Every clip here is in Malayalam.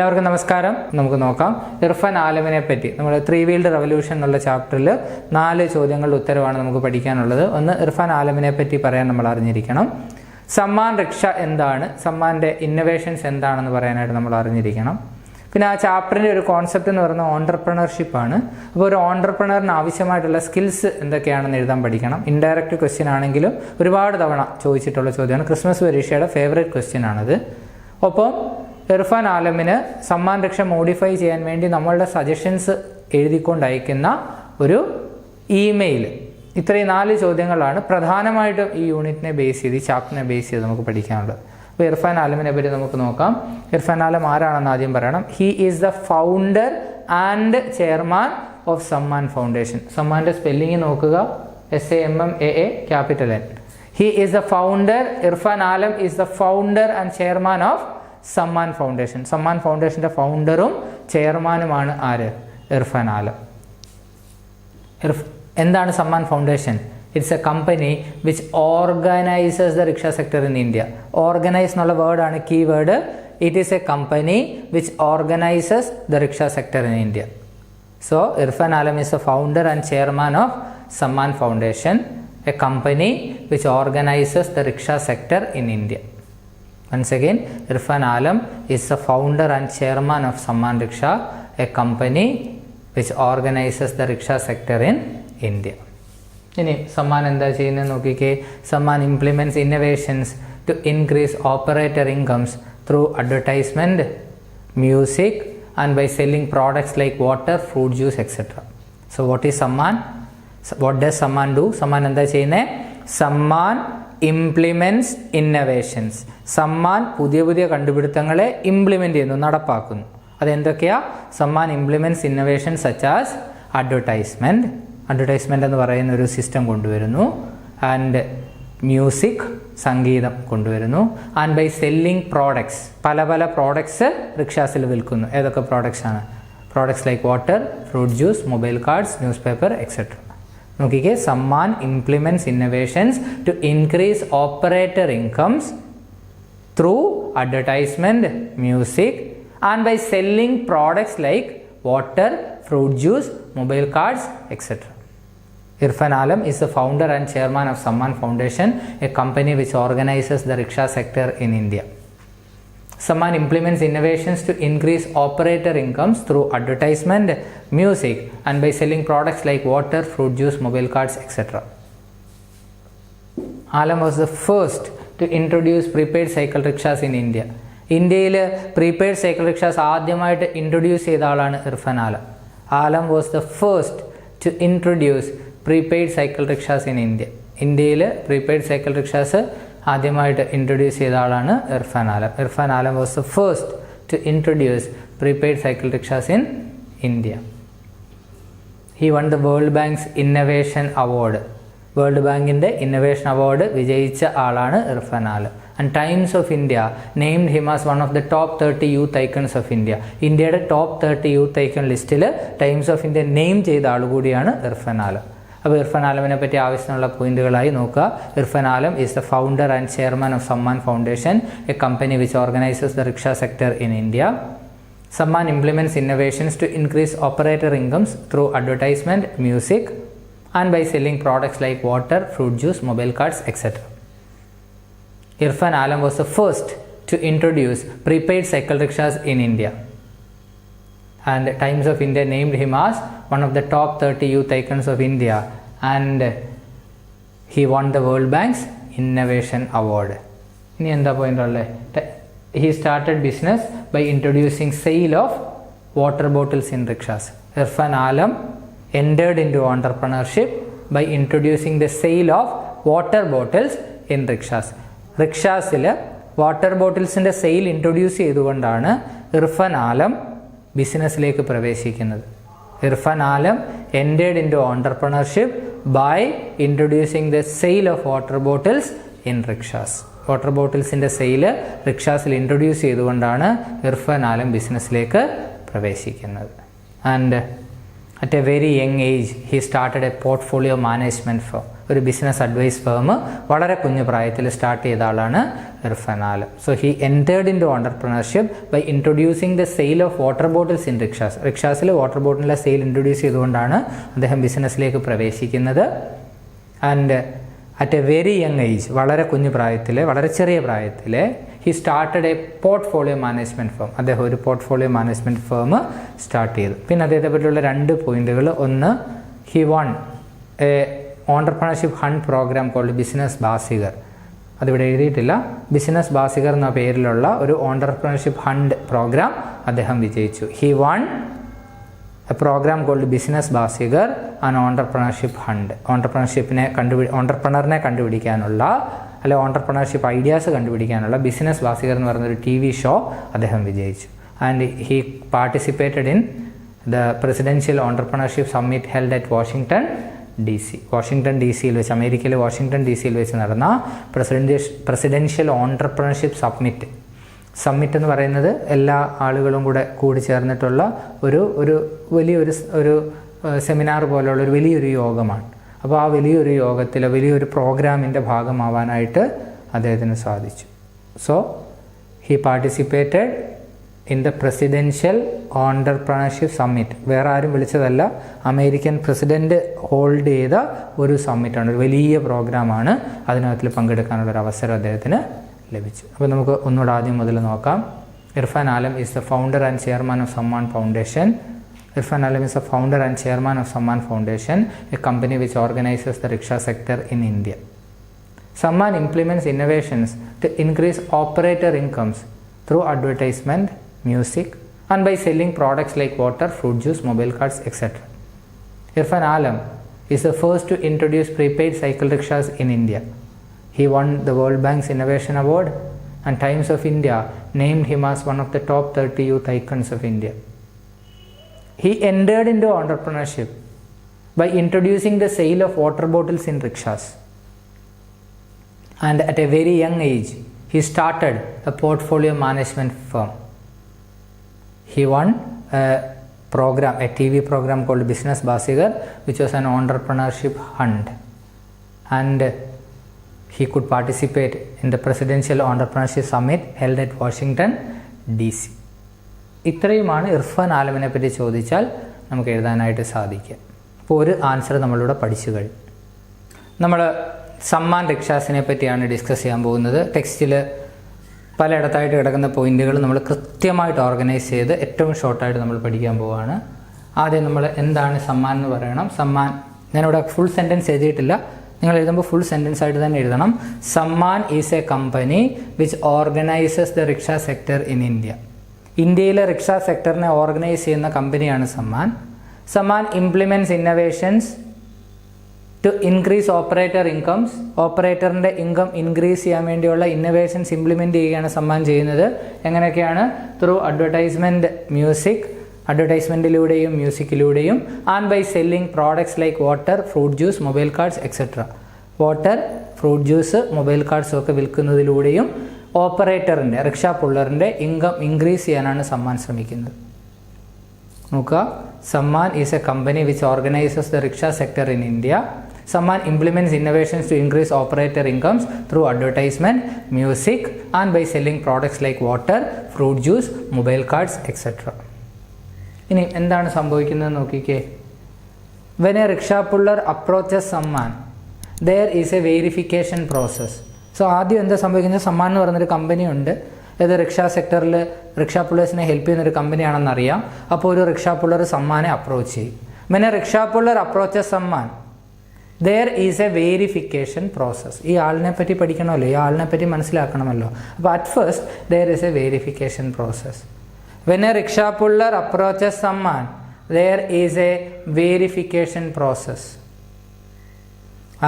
എല്ലാവർക്കും നമസ്കാരം. നമുക്ക് നോക്കാം ഇർഫാൻ ആലമിനെ പറ്റി. നമ്മൾ 3 വീൽഡ് റവല്യൂഷൻ എന്നുള്ള ചാപ്റ്ററിൽ 4 ചോദ്യങ്ങളുടെ ഉത്തരവാണ് നമുക്ക് പഠിക്കാനുള്ളത്. ഒന്ന്, ഇർഫാൻ ആലമിനെ പറ്റി പറയാൻ നമ്മൾ അറിഞ്ഞിരിക്കണം. സമ്മാൻ റിക്ഷ എന്താണ്, സമ്മാൻ്റെ ഇന്നൊവേഷൻസ് എന്താണെന്ന് പറയാനായിട്ട് നമ്മൾ അറിഞ്ഞിരിക്കണം. പിന്നെ ആ ചാപ്റ്ററിൻ്റെ ഒരു കോൺസെപ്റ്റ് എന്ന് പറയുന്നത് ഓൺട്രപ്രണർഷിപ്പാണ്. അപ്പോൾ ഒരു ഓൺട്രപ്രണറിന് ആവശ്യമായിട്ടുള്ള സ്കിൽസ് എന്തൊക്കെയാണെന്ന് എഴുതാൻ പഠിക്കണം. ഇൻഡയറക്റ്റ് ക്വസ്റ്റ്യൻ ആണെങ്കിലും ഒരുപാട് തവണ ചോദിച്ചിട്ടുള്ള ചോദ്യമാണ്. ക്രിസ്മസ് പരീക്ഷയുടെ ഫേവറേറ്റ് ക്വസ്റ്റ്യൻ ആണത്. ഒപ്പം ഇർഫാൻ ആലമിന് സമ്മാൻ രക്ഷ മോഡിഫൈ ചെയ്യാൻ വേണ്ടി നമ്മളുടെ സജഷൻസ് എഴുതിക്കൊണ്ട് അയക്കുന്ന ഒരു ഇമെയിൽ. ഇത്രയും 4 ചോദ്യങ്ങളാണ് പ്രധാനമായിട്ടും ഈ യൂണിറ്റിനെ ബേസ് ചെയ്ത്, ഈ ചാപ്റ്ററിനെ ബേസ് ചെയ്ത് നമുക്ക് പഠിക്കാനുള്ളത്. അപ്പോൾ ഇർഫാൻ ആലമിനെ പറ്റി നമുക്ക് നോക്കാം. ഇർഫാൻ ആലം ആരാണെന്ന് ആദ്യം പറയണം. He is the founder and chairman of Sammaan foundation. സമ്മാൻ്റെ സ്പെല്ലിംഗ് നോക്കുക, SAMMAA capital N. He is the founder, Irfan Alam is the founder and chairman of Sammaan foundation. Sammaan ഫൗണ്ടേഷൻ്റെ ഫൗണ്ടറും ചെയർമാനുമാണ് ആര്? ഇർഫാൻ ആലം. എന്താണ് Sammaan foundation? It's a company which organises the rickshaw sector in India. Organise എന്നുള്ള വേർഡാണ് keyword. It is a company which organises the rickshaw sector in India. So Irfan Alam is A founder and chairman of Sammaan foundation, a company which organises the rickshaw sector in India. Once again, Irfan Alam is the founder and chairman of Samman Riksha, a company which organizes the rickshaw sector in India. ഇനി സമ്മാൻ എന്താ ചെയ്യുന്നത് നോക്കിക്കേ. Samman implements innovations to increase operator incomes through advertisement, music and by selling products like water, fruit juice, etc. So what is Samman? What does Samman do? Samman എന്താ ചെയ്യുന്നത്? Samman implements innovations. സമ്മാൻ പുതിയ പുതിയ കണ്ടുപിടുത്തങ്ങളെ ഇംപ്ലിമെൻ്റ് ചെയ്യുന്നു, നടപ്പാക്കുന്നു. അതെന്തൊക്കെയാ? Sammaan implements innovations such as advertisement. Advertisement എന്ന് പറയുന്ന ഒരു സിസ്റ്റം കൊണ്ടുവരുന്നു. ആൻഡ് മ്യൂസിക്, സംഗീതം കൊണ്ടുവരുന്നു. ആൻഡ് ബൈ സെല്ലിംഗ് പ്രോഡക്ട്സ്, പല പല പ്രോഡക്ട്സ് റിക്ഷാസിൽ വിൽക്കുന്നു. ഏതൊക്കെ പ്രോഡക്ട്സ് ആണ്? Products like water, fruit juice, mobile cards, newspaper, etcetera. നോക്കിക്കേ, Sammaan implements innovations to increase operator incomes through advertisement, music and by selling products like water, fruit juice, mobile cards, etcetera. Irfan Alam is the founder and chairman of Samman Foundation, a company which organizes the rickshaw sector in India. Samman implements innovations to increase operator incomes through advertisement, music and by selling products like water, fruit juice, mobile cards, etc. Alam was the first to introduce prepaid cycle rickshaws in India. ഇന്ത്യയിൽ പ്രീപെയ്ഡ് സൈക്കിൾ റിക്ഷാസ് ആദ്യമായിട്ട് ഇൻട്രൊഡ്യൂസ് ചെയ്ത ആളാണ് Irfan Alam. Alam was the first to introduce prepaid cycle rickshaws in India. ഇന്ത്യയിൽ പ്രീപെയ്ഡ് സൈക്കിൾ റിക്ഷാസ് ആദ്യമായിട്ട് ഇൻട്രൊഡ്യൂസ് ചെയ്ത ആളാണ് Irfan Alam. Irfan Alam was the first to introduce prepaid cycle rickshaws in India. He won the World Bank's innovation award. World ബാങ്കിൻ്റെ ഇന്നവേഷൻ അവാർഡ് വിജയിച്ച ആളാണ് Irfan Alam. And Times of India named him as one of the top 30 youth icons of India. ഇന്ത്യയുടെ ടോപ്പ് 30 യൂത്ത് ഐക്കൺ ലിസ്റ്റിൽ ടൈംസ് ഓഫ് ഇന്ത്യ നെയിം ചെയ്ത ആൾ കൂടിയാണ് ഇർഫാൻ ആലം. അപ്പോൾ ഇർഫാൻ ആലമിനെ പറ്റി ആവശ്യമുള്ള പോയിന്റുകളായി നോക്കുക. Irfan Alam is the founder and chairman of Sammaan foundation, a company which organises the rickshaw sector in India. Samman implements innovations to increase operator incomes through advertisement, music and by selling products like water, fruit juice, mobile cards, etcetera. Irfan Alam was the first to introduce prepaid cycle rickshaws in India. And Times of India named him as one of the top 30 youth icons of India, and he won the World Bank's Innovation Award. ഇനി എന്താ പോയിന്റ് ഉള്ളത്? He started business by introducing sale of water bottles in rickshaws. Irfan Alam entered into entrepreneurship by introducing the sale of water bottles in rickshaws. റിക്ഷാസിൽ വാട്ടർ ബോട്ടിൽസിൻ്റെ സെയിൽ ഇൻട്രൊഡ്യൂസ് ചെയ്തുകൊണ്ടാണ് ഇർഫാൻ ആലം ബിസിനസ്സിലേക്ക് പ്രവേശിക്കുന്നത്. Irfan Alam entered into entrepreneurship by introducing the sale of water bottles in rickshaws. Water ബോട്ടിൽസിൻ്റെ സെയിൽ റിക്ഷാസിൽ ഇൻട്രൊഡ്യൂസ് ചെയ്തുകൊണ്ടാണ് ഇർഫാൻ ആലം ബിസിനസ്സിലേക്ക് പ്രവേശിക്കുന്നത്. And At a very young age, he started a portfolio management firm. ഒരു ബിസിനസ് അഡ്വൈസ് ഫേം വളരെ കുഞ്ഞു പ്രായത്തിൽ സ്റ്റാർട്ട് ചെയ്ത ആളാണ് Irfan Alam. So he entered into entrepreneurship by introducing the sale of water bottles in rickshaws. റിക്ഷാസിൽ വാട്ടർ ബോട്ടിലിൻ്റെ സെയിൽ ഇൻട്രൊഡ്യൂസ് ചെയ്തുകൊണ്ടാണ് അദ്ദേഹം ബിസിനസ്സിലേക്ക് പ്രവേശിക്കുന്നത്. And at a very young age, വളരെ കുഞ്ഞു പ്രായത്തിൽ, വളരെ ചെറിയ പ്രായത്തിൽ, he started a portfolio management firm. അദ്ദേഹം ഒരു പോർട്ട്ഫോളിയോ മാനേജ്മെൻറ്റ് ഫേം സ്റ്റാർട്ട് ചെയ്തു. പിന്നെ അദ്ദേഹത്തെ പറ്റിയുള്ള 2 പോയിന്റുകൾ. ഒന്ന്, he won a entrepreneurship hunt programme called business Baazigar. അതിവിടെ എഴുതിയിട്ടില്ല. ബിസിനസ് ബാസികർ എന്ന പേരിലുള്ള ഒരു ഓണ്ടർപ്രണർഷിപ്പ് ഹണ്ട് പ്രോഗ്രാം അദ്ദേഹം വിജയിച്ചു. He won a programme called business Baazigar and entrepreneurship hunt. ഓണ്ടർപ്രണറിനെ കണ്ടുപിടിക്കാനുള്ള, അല്ലെ ഓണ്ടർപ്രണർഷിപ്പ് ഐഡിയാസ് കണ്ടുപിടിക്കാനുള്ള ബിസിനസ് ബാസികർ എന്ന് പറയുന്നൊരു TV ഷോ അദ്ദേഹം വിജയിച്ചു. And he participated in the presidential entrepreneurship summit held at Washington DC. Washington DC-യിൽ വെച്ച്, അമേരിക്കയിലെ വാഷിംഗ്ടൺ DC-യിൽ വെച്ച് നടന്ന പ്രസിഡൻഷ്യൽ ഓണ്ടർപ്രണർഷിപ്പ് സമ്മിറ്റ് എന്ന് പറയുന്നത് എല്ലാ ആളുകളും കൂടി ചേർന്നിട്ടുള്ള ഒരു വലിയൊരു സെമിനാർ പോലുള്ള ഒരു വലിയൊരു യോഗമാണ്. അപ്പോൾ ആ വലിയൊരു യോഗത്തിൽ, വലിയൊരു പ്രോഗ്രാമിൻ്റെ ഭാഗമാവാനായിട്ട് അദ്ദേഹത്തിന് സാധിച്ചു. So he participated in the presidential entrepreneurship summit. വേറെ ആരും വിളിച്ചതല്ല, അമേരിക്കൻ പ്രസിഡൻറ്റ് ഹോൾഡ് ചെയ്ത ഒരു സമ്മിറ്റാണ്, ഒരു വലിയ പ്രോഗ്രാമാണ്. അതിനകത്തിൽ പങ്കെടുക്കാനുള്ളൊരു അവസരം അദ്ദേഹത്തിന് ലഭിച്ചു. അപ്പോൾ നമുക്ക് ഒന്നുകൂടെ ആദ്യം മുതൽ നോക്കാം. Irfan Alam is the founder and chairman of Sammaan foundation. Irfan Alam is the founder and chairman of Samman Foundation, a company which organizes the rickshaw sector in India. Samman implements innovations to increase operator incomes through advertisement, music, and by selling products like water, fruit juice, mobile cards, etc. Irfan Alam is the first to introduce prepaid cycle rickshaws in India. He won the World Bank's Innovation Award, and Times of India named him as one of the top 30 youth icons of India. He entered into entrepreneurship by introducing the sale of water bottles in rickshaws. And at a very young age, he started a portfolio management firm. He won a TV program called Business Basigar, which was an entrepreneurship hunt. And he could participate in the Presidential Entrepreneurship Summit held at Washington, DC. ഇത്രയുമാണ് ഇർഫാൻ ആലമിനെ പറ്റി ചോദിച്ചാൽ നമുക്ക് എഴുതാനായിട്ട് സാധിക്കുക. അപ്പോൾ ഒരു ആൻസർ നമ്മളിവിടെ പഠിച്ചു കഴിഞ്ഞു. നമ്മൾ സമ്മാൻ റിക്ഷാസിനെ പറ്റിയാണ് ഡിസ്കസ് ചെയ്യാൻ പോകുന്നത്. ടെക്സ്റ്റിൽ പലയിടത്തായിട്ട് കിടക്കുന്ന പോയിന്റുകൾ നമ്മൾ കൃത്യമായിട്ട് ഓർഗനൈസ് ചെയ്ത് ഏറ്റവും ഷോർട്ടായിട്ട് നമ്മൾ പഠിക്കാൻ പോവുകയാണ്. ആദ്യം നമ്മൾ എന്താണ് സമ്മാൻ എന്ന് പറയണം. സമ്മാൻ, ഞാനിവിടെ ഫുൾ സെൻറ്റൻസ് എഴുതിയിട്ടില്ല, നിങ്ങൾ എഴുതുമ്പോൾ ഫുൾ സെൻറ്റൻസ് ആയിട്ട് തന്നെ എഴുതണം. Sammaan is a company which organises the rickshaw sector in India. ഇന്ത്യയിലെ റിക്ഷ സെക്ടറിനെ ഓർഗനൈസ് ചെയ്യുന്ന കമ്പനിയാണ് Sammaan. Sammaan implements innovations to increase operator incomes. ഓപ്പറേറ്ററിൻ്റെ ഇൻകം ഇൻക്രീസ് ചെയ്യാൻ വേണ്ടിയുള്ള ഇന്നോവേഷൻസ് ഇംപ്ലിമെൻറ്റ് ചെയ്യുകയാണ് സമ്മാൻ ചെയ്യുന്നത്. എങ്ങനെയൊക്കെയാണ്? ത്രൂ അഡ്വർടൈസ്മെൻറ്റ്, മ്യൂസിക്, അഡ്വർടൈസ്മെൻറ്റിലൂടെയും മ്യൂസിക്കിലൂടെയും, and by selling products like water, fruit juice, mobile cards etcetera. Water, fruit juice, mobile കാർഡ്സും ഒക്കെ വിൽക്കുന്നതിലൂടെയും ഓപ്പറേറ്ററിൻ്റെ, റിക്ഷാ പുള്ളറിൻ്റെ ഇൻകം ഇൻക്രീസ് ചെയ്യാനാണ് സമ്മാൻ ശ്രമിക്കുന്നത്. നോക്കുക, Samman is a company which organises the rickshaw sector in India. Samman implements innovations to increase operator incomes through advertisement, music, and by selling products like water, fruit juice, mobile cards etcetera. ഇനി എന്താണ് സംഭവിക്കുന്നത് നോക്കിക്കേ. When a rickshaw puller approaches Samman, there is a verification process. So ആദ്യം എന്താ സംഭവിക്കുന്നത്? സമ്മാൻ എന്ന് പറയുന്നൊരു കമ്പനിയുണ്ട്. ഇത് റിക്ഷാ സെക്ടറിൽ റിക്ഷാ പുള്ളേഴ്സിനെ ഹെൽപ്പ് ചെയ്യുന്നൊരു കമ്പനിയാണെന്നറിയാം. അപ്പോൾ ഒരു റിക്ഷാ പുള്ളർ സമ്മാനെ അപ്രോച്ച് ചെയ്യും. When a rickshaw puller approaches Samman, there is a verification process. ഈ ആളിനെ പറ്റി പഠിക്കണമല്ലോ, ഈ ആളിനെ പറ്റി മനസ്സിലാക്കണമല്ലോ. അപ്പോൾ at first there is a verification process. When a rickshaw puller approaches Samman, there is a verification process.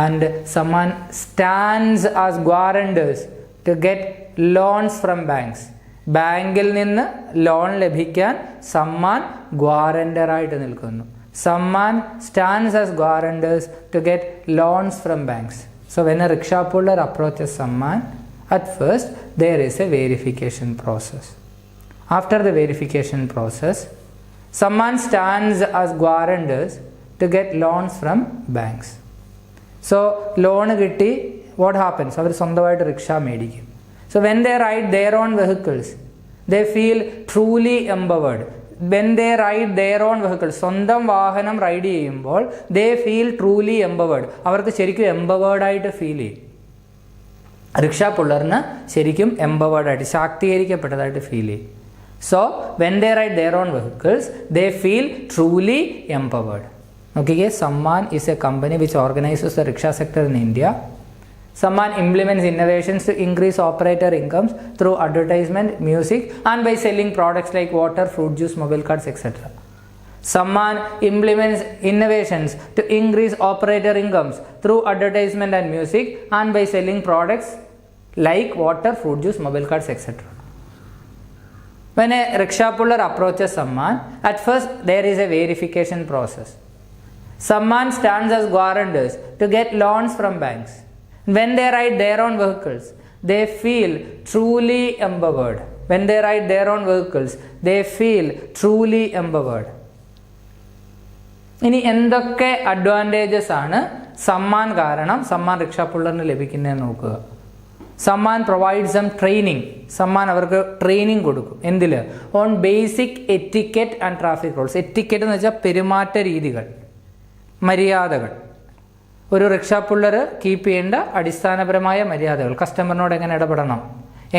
And someone stands as guarantors to get loans from banks. ബാങ്കിൽ നിന്ന് ലോൺ ലഭിക്കാൻ സമ്മാൻ ഗ്വാറൻഡറായിട്ട് നിൽക്കുന്നു. Sammaan stands as guarantors to get loans from banks. So when a rickshaw puller approaches Sammaan, at first there is a verification process. After the verification process, Someone stands as guarantors to get loans from banks. So loan കിട്ടി, what happens? അവർ സ്വന്തമായിട്ട് റിക്ഷ മേടിക്കും. So when they ride their own vehicles, they feel truly empowered. When they ride their own vehicles, സ്വന്തം വാഹനം റൈഡ് ചെയ്യുമ്പോൾ they feel truly empowered. അവർക്ക് ശരിക്കും എംപവേർഡ് ആയിട്ട് ഫീൽ ചെയ്യും. റിക്ഷ പുള്ളറിന് ശരിക്കും എംപവേർഡ് ആയിട്ട്, ശാക്തീകരിക്കപ്പെട്ടതായിട്ട് ഫീൽ ചെയ്യും. So when they ride their own vehicles, they feel truly empowered. Okay, Sammaan is a company which organizes the rickshaw sector in India. Sammaan implements innovations to increase operator incomes through advertisement, music, and by selling products like water, fruit juice, mobile cards, etc. Sammaan implements innovations to increase operator incomes through advertisement and music, and by selling products like water, fruit juice, mobile cards, etc. When a rickshaw puller approaches Sammaan, at first there is a verification process. Sammaan stands as guarantors to get loans from banks. When they ride their own vehicles, they feel truly empowered. When they ride their own vehicles, they feel truly empowered. ഇനി എന്തൊക്കെ അഡ്വാൻറ്റേജസ് ആണ് സമ്മാൻ കാരണം സമ്മാൻ റിക്ഷ പുള്ളറിന് ലഭിക്കുന്നതെന്ന് നോക്കുക. Samman provides some training. Samman അവർക്ക് ട്രെയിനിങ് കൊടുക്കും. എന്തിൽ? On basic etiquette and traffic rules. Etiquette എന്ന് വെച്ചാൽ പെരുമാറ്റ രീതികൾ, മര്യാദകൾ. ഒരു റിക്ഷ പുള്ളർ കീപ്പ് ചെയ്യേണ്ട അടിസ്ഥാനപരമായ മര്യാദകൾ. കസ്റ്റമറിനോട് എങ്ങനെ ഇടപെടണം,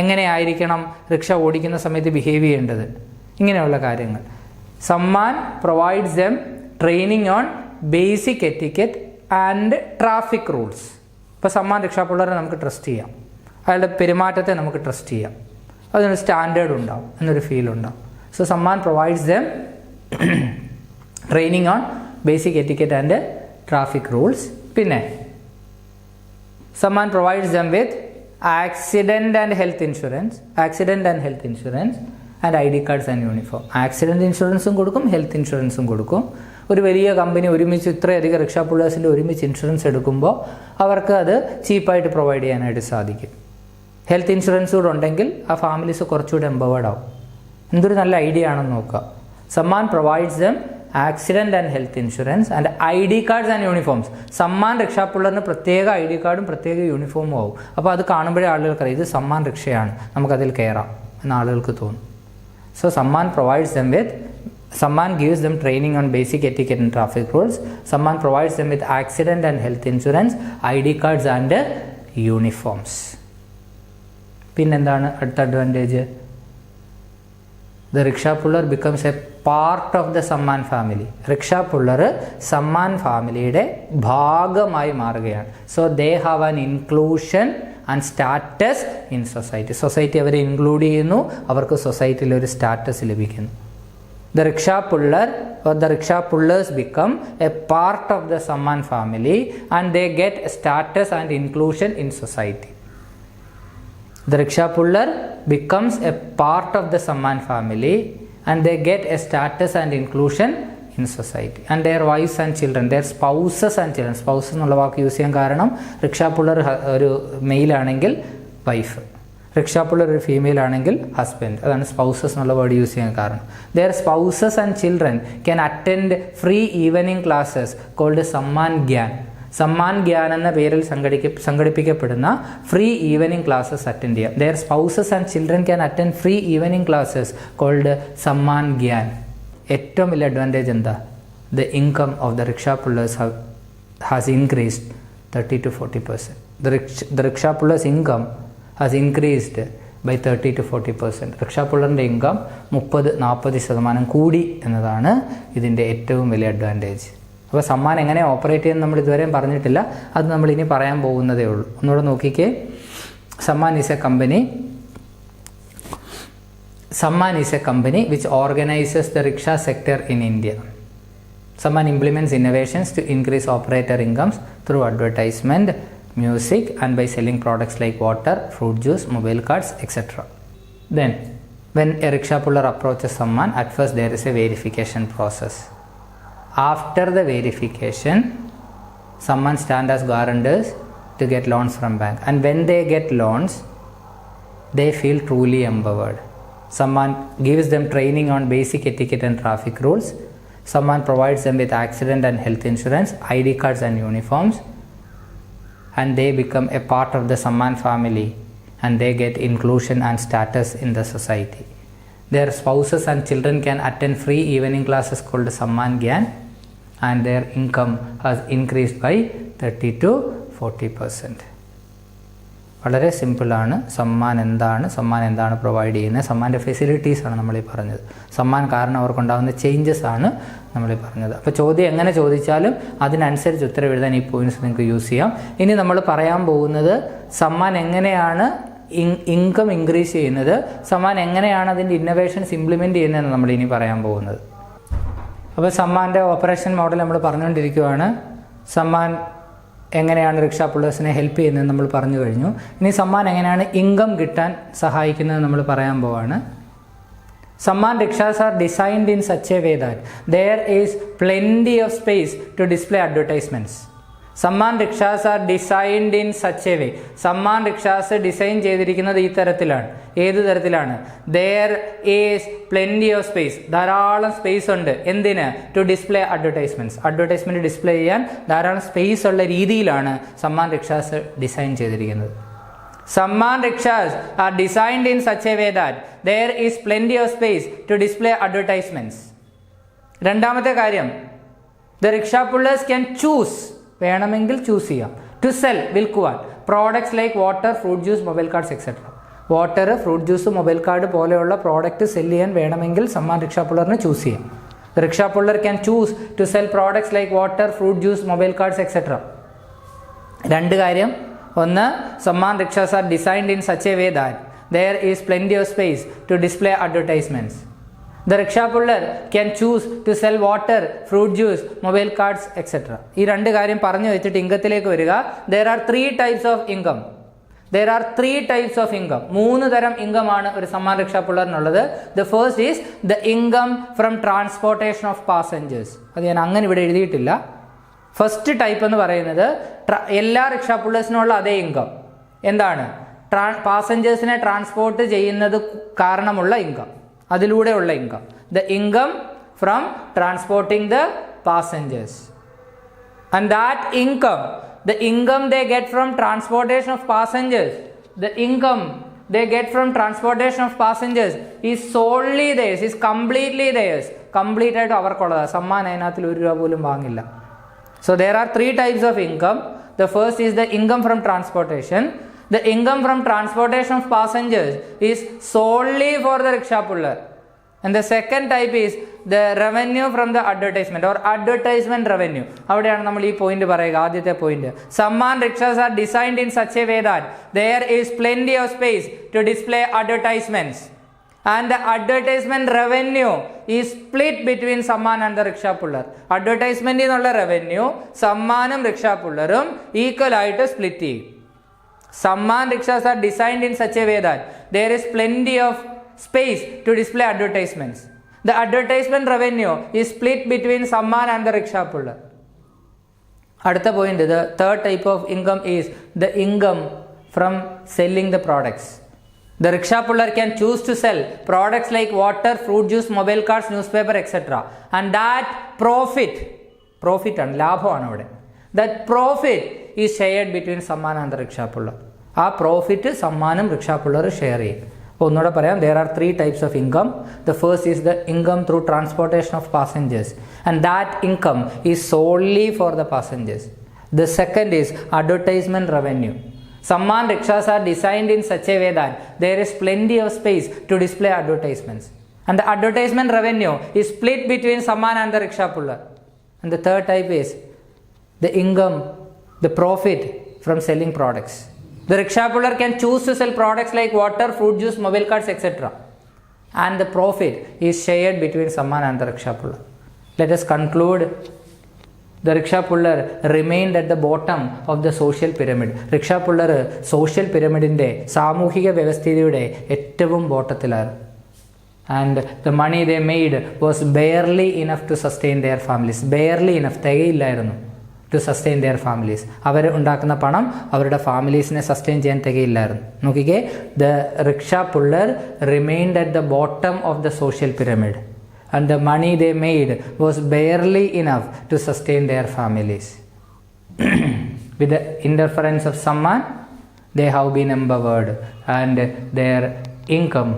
എങ്ങനെയായിരിക്കണം റിക്ഷ ഓടിക്കുന്ന സമയത്ത് ബിഹേവ് ചെയ്യേണ്ടത്, ഇങ്ങനെയുള്ള കാര്യങ്ങൾ. Samman provides them training on basic etiquette and traffic rules. ഇപ്പോൾ സമ്മാൻ റിക്ഷ പുള്ളറെ നമുക്ക് ട്രസ്റ്റ് ചെയ്യാം, അയാളുടെ പെരുമാറ്റത്തെ നമുക്ക് ട്രസ്റ്റ് ചെയ്യാം, അതിനൊരു സ്റ്റാൻഡേർഡ് ഉണ്ടാവും എന്നൊരു ഫീൽ ഉണ്ടാവും. So Sammaan provides them training on basic etiquette and traffic rules. പിന്നെ Sammaan provides them with accident and health insurance and ID cards and uniform. Accident ഇൻഷുറൻസും കൊടുക്കും, ഹെൽത്ത് ഇൻഷുറൻസും കൊടുക്കും. ഒരു വലിയ കമ്പനി ഒരുമിച്ച് ഇത്രയധികം റിക്ഷ പുള്ളേഴ്സിൻ്റെ ഒരുമിച്ച് ഇൻഷുറൻസ് എടുക്കുമ്പോൾ അവർക്ക് അത് ചീപ്പായിട്ട് പ്രൊവൈഡ് ചെയ്യാനായിട്ട് സാധിക്കും. ഹെൽത്ത് ഇൻഷുറൻസ് കൂടെ ഉണ്ടെങ്കിൽ ആ ഫാമിലീസ് കുറച്ചുകൂടെ എംപവേർഡ് ആവും. എന്തൊരു നല്ല ഐഡിയ ആണെന്ന് നോക്കുക. Samman provides them accident and health insurance and ID cards and uniforms. Sammaan rickshaw പുള്ളറിന് പ്രത്യേക ID കാർഡും പ്രത്യേക യൂണിഫോമും ആവും. അപ്പോൾ അത് കാണുമ്പോഴേ ആളുകൾക്കറിയാം ഇത് സമ്മാൻ റിക്ഷയാണ്, നമുക്കതിൽ കയറാം എന്ന് ആളുകൾക്ക് തോന്നും. So Sammaan provides them with, Sammaan gives them training on basic etiquette and traffic rules. Sammaan provides them with accident and health insurance, ID cards and uniforms. പിന്നെന്താണ് അടുത്ത advantage? The rickshaw puller becomes a part of the Sammaan family. Rickshaw puller Samman ഫാമിലിയുടെ ഭാഗമായി മാറുകയാണ്. So they have an inclusion and status in society. Society അവരെ ഇൻക്ലൂഡ് ചെയ്യുന്നു, അവർക്ക് സൊസൈറ്റിയിൽ ഒരു സ്റ്റാറ്റസ് ലഭിക്കുന്നു. The rickshaw puller or the rickshaw pullers become a part of the Sammaan family and they get status and inclusion in society. The rickshaw puller becomes a part of the Sammaan family and they get a status and inclusion in society. And their wives and children, their spouses and children. Spouses എന്നുള്ള വാക്ക് യൂസ് ചെയ്യാൻ കാരണം റിക്ഷ പുള്ളർ ഒരു മെയിലാണെങ്കിൽ വൈഫ്, റിക്ഷ പുള്ളർ ഒരു ഫീമെയിൽ ആണെങ്കിൽ ഹസ്ബൻഡ്. അതാണ് സ്പൗസസ് എന്നുള്ള വേർഡ് യൂസ് ചെയ്യാൻ കാരണം. their spouses and children can attend free evening classes called Samman Gyan. Samman Gyan എന്ന പേരിൽ സംഘടിപ്പിക്കപ്പെടുന്ന ഫ്രീ ഈവനിങ് ക്ലാസ്സസ് അറ്റൻഡ് ചെയ്യാം. their spouses and children can attend free evening classes called Samman Gyan. ഏറ്റവും വലിയ അഡ്വാൻറ്റേജ് എന്താ? the income of the rickshaw pullers has increased 30 to 40%. The rickshaw pullers income has increased by 30 to 40%. Rickshaw പുള്ളറിൻ്റെ income 30-40% കൂടി എന്നതാണ് ഇതിൻ്റെ ഏറ്റവും വലിയ അഡ്വാൻറ്റേജ്. അപ്പോൾ സമ്മാൻ എങ്ങനെ ഓപ്പറേറ്റ് ചെയ്യുന്നത് നമ്മൾ ഇതുവരെയും പറഞ്ഞിട്ടില്ല, അത് നമ്മൾ ഇനി പറയാൻ പോകുന്നതേ ഉള്ളൂ. ഒന്നുകൂടെ നോക്കിക്കേ. Samman is a company. Sammaan is a company which organizes the rickshaw sector in India. Sammaan implements innovations to increase operator incomes through advertisement, music and by selling products like water, fruit juice, mobile cards, etc. Then when a rickshaw puller approaches Sammaan, at first there is a verification process. After the verification, Sammaan stand as guarantors to get loans from bank, and when they get loans they feel truly empowered. someone gives them training on basic etiquette and traffic rules, someone provides them with accident and health insurance, ID cards and uniforms, and they become a part of the Samman family and they get inclusion and status in the society. Their spouses and children can attend free evening classes called Samman Gyan, and their income has increased by 30 to 40%. വളരെ സിമ്പിളാണ്. സമ്മാൻ എന്താണ് പ്രൊവൈഡ് ചെയ്യുന്നത്, സമ്മാൻ്റെ ഫെസിലിറ്റീസാണ് നമ്മളീ പറഞ്ഞത്, സമ്മാൻ കാരണം അവർക്കുണ്ടാകുന്ന ചേഞ്ചസ് ആണ് നമ്മളീ പറഞ്ഞത്. അപ്പോൾ ചോദ്യം എങ്ങനെ ചോദിച്ചാലും അതിനനുസരിച്ച് ഉത്തരം എഴുതാൻ ഈ പോയിന്റ്സ് നിങ്ങൾക്ക് യൂസ് ചെയ്യാം. ഇനി നമ്മൾ പറയാൻ പോകുന്നത് സമ്മാൻ എങ്ങനെയാണ് ഇൻകം ഇൻക്രീസ് ചെയ്യുന്നത്, സമ്മാൻ എങ്ങനെയാണ് അതിൻ്റെ ഇന്നോവേഷൻസ് ഇംപ്ലിമെൻറ്റ് ചെയ്യുന്നതെന്ന് നമ്മൾ ഇനി പറയാൻ പോകുന്നത്. അപ്പോൾ സമ്മാൻ്റെ ഓപ്പറേഷൻ മോഡൽ നമ്മൾ പറഞ്ഞുകൊണ്ടിരിക്കുകയാണ്. സമ്മാൻ എങ്ങനെയാണ് റിക്ഷാ പുള്ളേഴ്സിനെ ഹെൽപ്പ് ചെയ്യുന്നത് നമ്മൾ പറഞ്ഞു കഴിഞ്ഞു. ഇനി സമ്മാൻ എങ്ങനെയാണ് ഇൻകം കിട്ടാൻ സഹായിക്കുന്നത് നമ്മൾ പറയാൻ പോവാണ്. Samman rickshaws are designed in such a way that there is plenty of space to display advertisements. Samman rickshaws are designed in such a way. Samman rickshaws design ചെയ്തിരിക്കുന്നത് ഈ തരത്തിലാണ്. ഏത് തരത്തിലാണ്? There is plenty of space. ധാരാളം സ്പേസ് ഉണ്ട്. എന്തിന്? To display advertisements. Advertisement display ചെയ്യാൻ ധാരാളം സ്പേസ് ഉള്ള രീതിയിലാണ് സമ്മാൻ റിക്ഷാസ് ഡിസൈൻ ചെയ്തിരിക്കുന്നത്. Samman rickshaws are designed in such a way that there is plenty of space to display advertisements. രണ്ടാമത്തെ കാര്യം, the rickshaw pullers can choose, വേണമെങ്കിൽ ചൂസ് ചെയ്യാം, to sell, വിൽക്കുവാൻ, products like water, fruit juice, mobile cards etcetera. Water, fruit juice, mobile card പോലെയുള്ള പ്രോഡക്റ്റ് സെല് ചെയ്യാൻ വേണമെങ്കിൽ സമ്മാൻ റിക്ഷാ പുള്ളറിന് ചൂസ് ചെയ്യാം. The rickshaw puller can choose to sell products like water, fruit juice, mobile cards, etc. രണ്ട് കാര്യം, ഒന്ന്, Samman rickshaws R designed in such a way that there is plenty of space to display advertisements. The rickshaw puller can choose to sell water, fruit juice, mobile cards, etc. ഈ രണ്ട് കാര്യം പറഞ്ഞു വെച്ചിട്ട് ഇൻകത്തിലേക്ക് വരിക. There are three types of income. There are three types of income. മൂന്ന് തരം ഇൻകം ആണ് ഒരു സമ്മാൻ റിക്ഷാ പുള്ളറിനുള്ളത്. The first is the income from transportation of passengers. അത് ഞാൻ അങ്ങനെ ഇവിടെ എഴുതിയിട്ടില്ല. ഫസ്റ്റ് ടൈപ്പ് എന്ന് പറയുന്നത് എല്ലാ റിക്ഷാ പുള്ളേഴ്സിനുള്ള അതേ ഇൻകം. എന്താണ്? പാസഞ്ചേഴ്സിനെ ട്രാൻസ്പോർട്ട് ചെയ്യുന്നത് കാരണമുള്ള ഇൻകം, അതിലൂടെയുള്ള income. The income from transporting the passengers. And that income, the income they get from transportation of passengers, the income they get from transportation of passengers is solely theirs, is completely theirs. Complete ആയിട്ട് അവർക്കുള്ളതാണ്. സമ്മാൻ അതിനകത്തിൽ ഒരു രൂപ പോലും വാങ്ങില്ല. So there are three types of income. The first is the income from transportation. The income from transportation of passengers is solely for the rickshaw puller. And the second type is the revenue from the advertisement or advertisement revenue. അവിടെയാണ് നമ്മൾ ഈ പോയിന്റ് പറയുക. ആദ്യത്തെ point, Samman rickshaws R designed in such a way that there is plenty of space to display advertisements and the advertisement revenue is split between Samman and the rickshaw puller. അഡ്വർടൈസ്മെന്റിൽ നിന്നുള്ള റവന്യൂ സമ്മാനും റിക്ഷാ പുള്ളറും ഈക്വൽ ആയിട്ട് സ്പ്ലിറ്റ് ചെയ്യും. Samman rickshaws R designed in such a way that there is plenty of space to display advertisements. The advertisement revenue is split between Samman and the rickshaw puller. അടുത്ത point, the third type of income is the income from selling the products. The rickshaw puller can choose to sell products like water, fruit juice, mobile cards, newspaper, etc. And that profit ആണ്, ലാഭമാണ് അവിടെ. That profit is shared between Samman and the rickshaw puller. ആ പ്രോഫിറ്റ് സമ്മാനും റിക്ഷാ പുള്ളർ ഷെയർ ചെയ്യും. ഒന്നുകൂടെ പറയാം, there are three types of income. The first is the income through transportation of passengers, and that income is solely for the passengers. The second is advertisement revenue. Samman rickshaws are designed in such a way that there is plenty of space to display advertisements, and the advertisement revenue is split between Samman and the rickshaw puller. And the third type is the income, the profit from selling products. The rickshaw puller can choose to sell products like water, fruit juice, mobile cards, etc. And the profit is shared between Samman and the rickshaw puller. Let us conclude. The rickshaw puller remained at the bottom of the social pyramid. Rickshaw puller social pyramidinde സാമൂഹിക വ്യവസ്ഥിതിയുടെ ഏറ്റവും ബോട്ടത്തിലാണ്. And the money they made was barely enough to sustain their families. Barely enough, തികയില്ലായിരുന്നു. To sustain their families. അവർ ഉണ്ടാക്കുന്ന പണം അവരുടെ ഫാമിലീസിനെ സസ്റ്റെയിൻ ചെയ്യാൻ തികയില്ലായിരുന്നു. നോക്കിക്കേ, the rickshaw puller remained at the bottom of the social pyramid and the money they made was barely enough to sustain their families. With the interference of Sammaan they have been empowered and their income,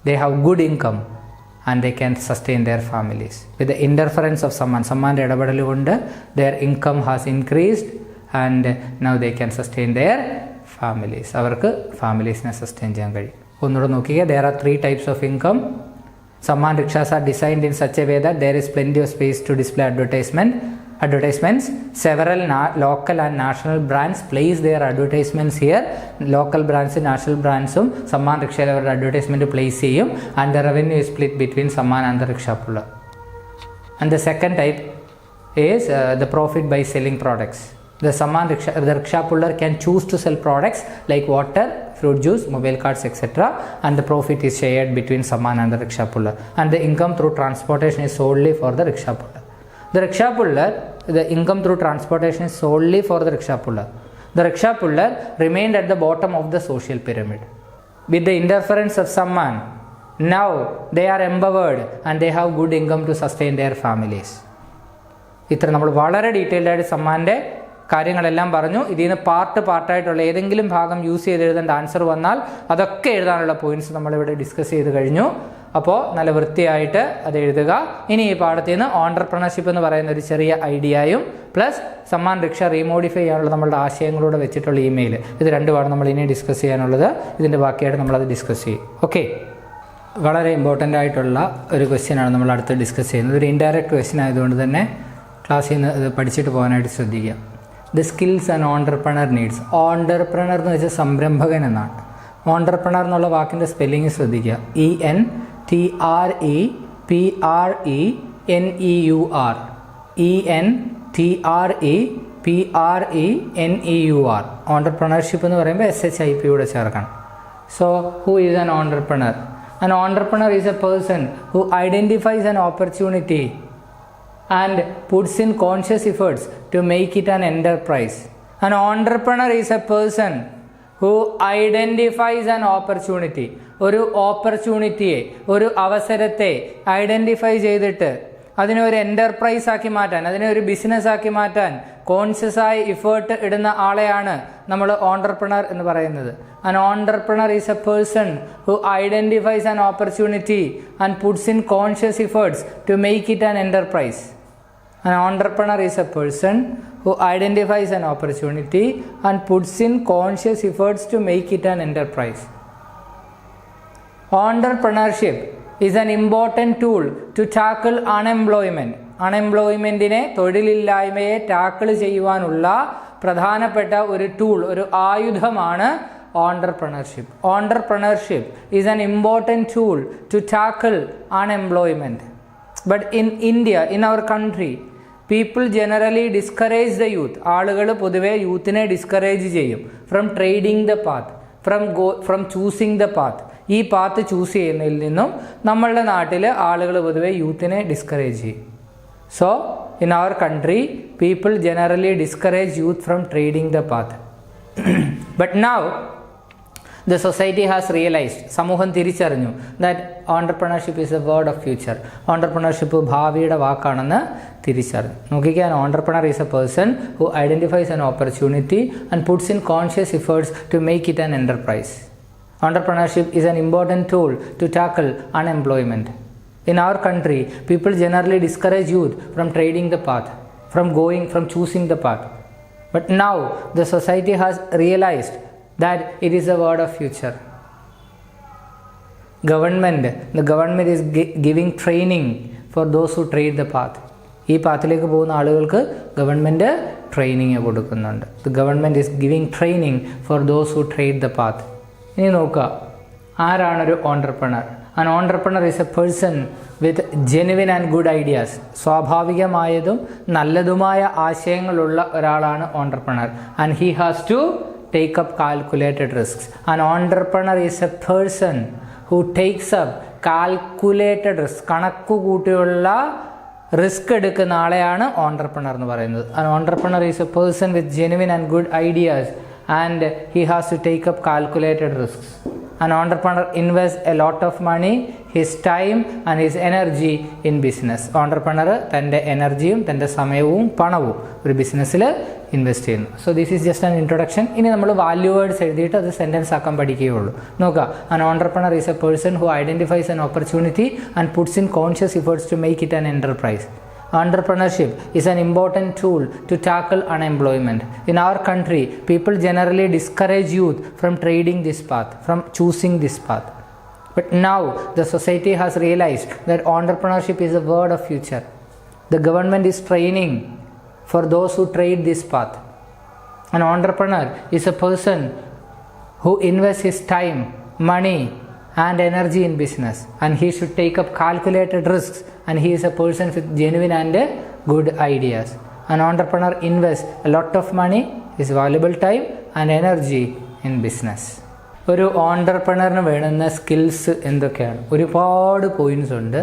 they have good income and they can sustain their families. With the interference of Samman's ഇടപെടൽ കൊണ്ട് their income has increased and now they can sustain their families. അവർക്ക് ഫാമിലീസിനെ സസ്റ്റെയിൻ ചെയ്യാൻ കഴിയും. ഒന്നുകൂടെ നോക്കിക്കുക, there are 3 types of income. Samman rickshaws are designed in such a way that there is plenty of space to display advertisements. Several local and national brands place their advertisements here. Local brands, national brands Samman rickshaw അവരുടെ advertisement place ചെയ്യും and the revenue is split between Samman and the rickshaw puller. And the second type is the profit by selling products. The rickshaw puller can choose to sell products like water, fruit juice, mobile cards, etc. and the profit is shared between Samman and the rickshaw puller. And the income through transportation is solely for the rickshaw puller. The rickshaw puller, the income through transportation is solely for the rickshaw puller. The rickshaw puller remained at the bottom of the social pyramid. With the interference of Samman, now they are empowered and they have good income to sustain their families. ഇത്ര നമ്മൾ വളരെ ഡീറ്റെയിൽഡ് ആയിട്ട് സമ്മാൻ്റെ കാര്യങ്ങളെല്ലാം പറഞ്ഞു. ഇതിൽ നിന്ന് പാർട്ടായിട്ടുള്ള ഏതെങ്കിലും ഭാഗം യൂസ് ചെയ്ത് എഴുതേണ്ട ആൻസർ വന്നാൽ അതൊക്കെ എഴുതാനുള്ള പോയിന്റ്സ് നമ്മളിവിടെ ഡിസ്കസ് ചെയ്ത് കഴിഞ്ഞു. അപ്പോൾ നല്ല വൃത്തിയായിട്ട് അത് എഴുതുക. ഇനി ഈ പാഠത്തിൽ നിന്ന് ഓൺട്രപ്രണർഷിപ്പ് എന്ന് പറയുന്ന ഒരു ചെറിയ ഐഡിയയും പ്ലസ് സമ്മാൻ റിക്ഷ റീമോഡിഫൈ ചെയ്യാനുള്ള നമ്മളുടെ ആശയങ്ങളോട് വെച്ചിട്ടുള്ള ഇമെയിൽ, ഇത് രണ്ടുമാണ് നമ്മൾ ഇനി ഡിസ്കസ് ചെയ്യാനുള്ളത്. ഇതിൻ്റെ ബാക്കിയായിട്ട് നമ്മളത് ഡിസ്കസ് ചെയ്യും. ഓക്കെ, വളരെ ഇമ്പോർട്ടൻ്റ് ആയിട്ടുള്ള ഒരു ക്വസ്റ്റ്യനാണ് നമ്മൾ അടുത്ത് ഡിസ്കസ് ചെയ്യുന്നത്. ഒരു ഇൻഡയറക്റ്റ് ക്വസ്റ്റ്യൻ ആയതുകൊണ്ട് തന്നെ ക്ലാസ്സിൽ നിന്ന് ഇത് പഠിച്ചിട്ട് പോകാനായിട്ട് ശ്രദ്ധിക്കുക. The skills and entrepreneur needs. Entrepreneur എന്ന് വെച്ചാൽ സംരംഭകൻ എന്നാണ്. ഓൺട്രപ്രണർ എന്നുള്ള വാക്കിൻ്റെ സ്പെല്ലിങ് ശ്രദ്ധിക്കുക. ENTREPRENEUR. ENTREPRENEUR. ഓൺട്രപ്രണർഷിപ്പ് എന്ന് പറയുമ്പോൾ SHIP കൂടെ ചേർക്കണം. So who is an entrepreneur? An entrepreneur is a person who identifies an opportunity and puts in conscious efforts to make it an enterprise. An entrepreneur is a person who identifies an opportunity. ഒരു ഓപ്പർച്യൂണിറ്റിയെ, ഒരു അവസരത്തെ ഐഡൻറ്റിഫൈ ചെയ്തിട്ട് അതിനെ ഒരു എൻ്റർപ്രൈസ് ആക്കി മാറ്റാൻ, അതിനെ ഒരു ബിസിനസ് ആക്കി മാറ്റാൻ കോൺഷ്യസായി ഇഫേർട്ട് ഇടുന്ന ആളെയാണ് നമ്മൾ ഓൺട്രപ്രണർ എന്ന് പറയുന്നത്. An entrepreneur is a person who identifies an opportunity and puts in conscious efforts to make it an enterprise. An entrepreneur is a person who identifies an opportunity and puts in conscious efforts to make it an enterprise. Entrepreneurship is an important tool to tackle unemployment. അൺഎംപ്ലോയ്മെൻറ്റിനെ, തൊഴിലില്ലായ്മയെ ടാക്കിൾ ചെയ്യുവാനുള്ള പ്രധാനപ്പെട്ട ഒരു ടൂൾ, ഒരു ആയുധമാണ് entrepreneurship. Entrepreneurship is an important tool to tackle unemployment. But in India, in our country, people generally discourage the youth. ആളുകൾ പൊതുവെ യൂത്തിനെ ഡിസ്കറേജ് ചെയ്യും from trading the path, from choosing the path. ഈ പാത്ത് ചൂസ് ചെയ്യുന്നതിൽ നിന്നും നമ്മളുടെ നാട്ടിൽ ആളുകൾ പൊതുവെ യൂത്തിനെ ഡിസ്കറേജ് ചെയ്യും. So, in our country, people generally discourage youth from trading the path. But now, the society has realized, സമൂഹം തിരിച്ചറിഞ്ഞു, that entrepreneurship is a word of future. Entrepreneurship ഭാവിയുടെ വാക്കാണെന്ന് തിരിച്ചറിഞ്ഞു. നോക്കിക്കാൻ, an entrepreneur is a person who identifies an opportunity and puts in conscious efforts to make it an enterprise. Entrepreneurship is an important tool to tackle unemployment. In our country, people generally discourage youth from trading the path, from choosing the path. But now, the society has realized that it is a word of future. The government is giving training for those who trade the path. ഈ പാത്തിലേക്ക് പോകുന്ന ആളുകൾക്ക് ഗവൺമെൻറ് ട്രെയിനിങ് കൊടുക്കുന്നുണ്ട്. The government is giving training for those who trade the path. ഇനി നോക്കുക, ആരാണൊരു entrepreneur? An entrepreneur is a person with genuine and good ideas. സ്വാഭാവികമായതും നല്ലതുമായ ആശയങ്ങളുള്ള ഒരാളാണ് entrepreneur. And he has to take up calculated risks. An entrepreneur is a person who takes up calculated risks. കണക്കുകൂട്ടിയുള്ള റിസ്ക് എടുക്കുന്ന ആളെയാണ് ഓൺട്രപ്രണർ എന്ന് പറയുന്നത്. An entrepreneur is a person with genuine and good ideas and he has to take up calculated risks. An entrepreneur invests a lot of money, his time and his energy in business. Entrepreneur തൻ്റെ എനർജിയും തൻ്റെ സമയവും പണവും ഒരു ബിസിനസ്സിൽ ഇൻവെസ്റ്റ് ചെയ്യുന്നു. So this is just an introduction. ഇനി നമ്മൾ വാല്യൂ വേർഡ്സ് എഴുതിയിട്ട് അത് സെൻറ്റൻസ് ആക്കാൻ പഠിക്കുകയുള്ളൂ. നോക്കുക, an entrepreneur is a person who identifies an opportunity and puts in conscious efforts to make it an enterprise. Entrepreneurship is an important tool to tackle unemployment. In our country, people generally discourage youth from trading this path, from choosing this path. But now, the society has realized that entrepreneurship is a word of future. The government is training for those who trade this path. An entrepreneur is a person who invests his time, money, and energy in business, and he should take up calculated risks, and he is a person with genuine and good ideas. An entrepreneur invests a lot of money, his valuable time and energy in business. ഒരു ഓൺട്രപ്രണറിന് വേണ്ടുന്ന സ്കിൽസ് എന്തൊക്കെയാണ്? ഒരുപാട് പോയിൻറ്റ്സ് ഉണ്ട്.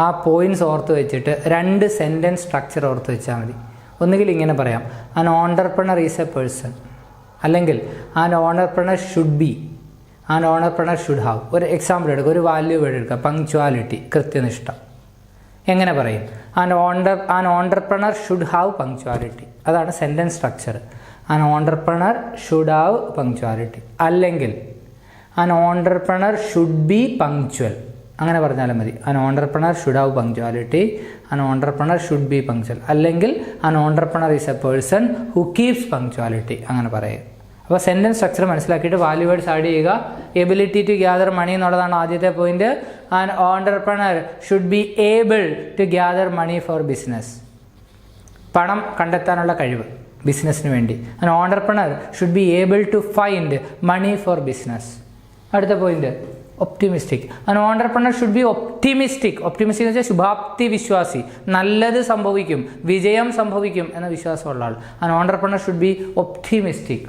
ആ പോയിൻറ്റ്സ് ഓർത്ത് വെച്ചിട്ട് 2 സെൻറ്റൻസ് സ്ട്രക്ചർ ഓർത്ത് വെച്ചാൽ മതി. ഒന്നുകിൽ ഇങ്ങനെ പറയാം, an entrepreneur is a person, അല്ലെങ്കിൽ an entrepreneur should be, an entrepreneur should have. ഒരു എക്സാമ്പിൾ എടുക്കുക, ഒരു വാല്യൂ വേർഡ് എടുക്കുക, പങ്ക്ച്വാലിറ്റി, കൃത്യനിഷ്ഠ. എങ്ങനെ പറയും? An entrepreneur should have punctuality. അതാണ് sentence structure. An entrepreneur should have punctuality. അല്ലെങ്കിൽ an entrepreneur should be punctual. അങ്ങനെ പറഞ്ഞാലും മതി. An entrepreneur should have punctuality, an entrepreneur should be punctual. അല്ലെങ്കിൽ an entrepreneur is a person who keeps punctuality. അങ്ങനെ പറയും. അപ്പോൾ സെൻറ്റൻസ് സ്ട്രക്ചർ മനസ്സിലാക്കിയിട്ട് വാല്യൂ വേർഡ്സ് ആഡ് ചെയ്യുക. എബിലിറ്റി ടു ഗ്യാദർ മണി എന്നുള്ളതാണ് ആദ്യത്തെ point. An entrepreneur should be able to gather money for business. പണം കണ്ടെത്താനുള്ള കഴിവ് ബിസിനസ്സിന് വേണ്ടി. An entrepreneur should be able to find money for business. അടുത്ത point optimistic. An entrepreneur should be optimistic. Optimistic എന്ന് വെച്ചാൽ ശുഭാപ്തി വിശ്വാസി, നല്ലത് സംഭവിക്കും, വിജയം സംഭവിക്കും എന്ന വിശ്വാസമുള്ള ആൾ. An entrepreneur should be optimistic.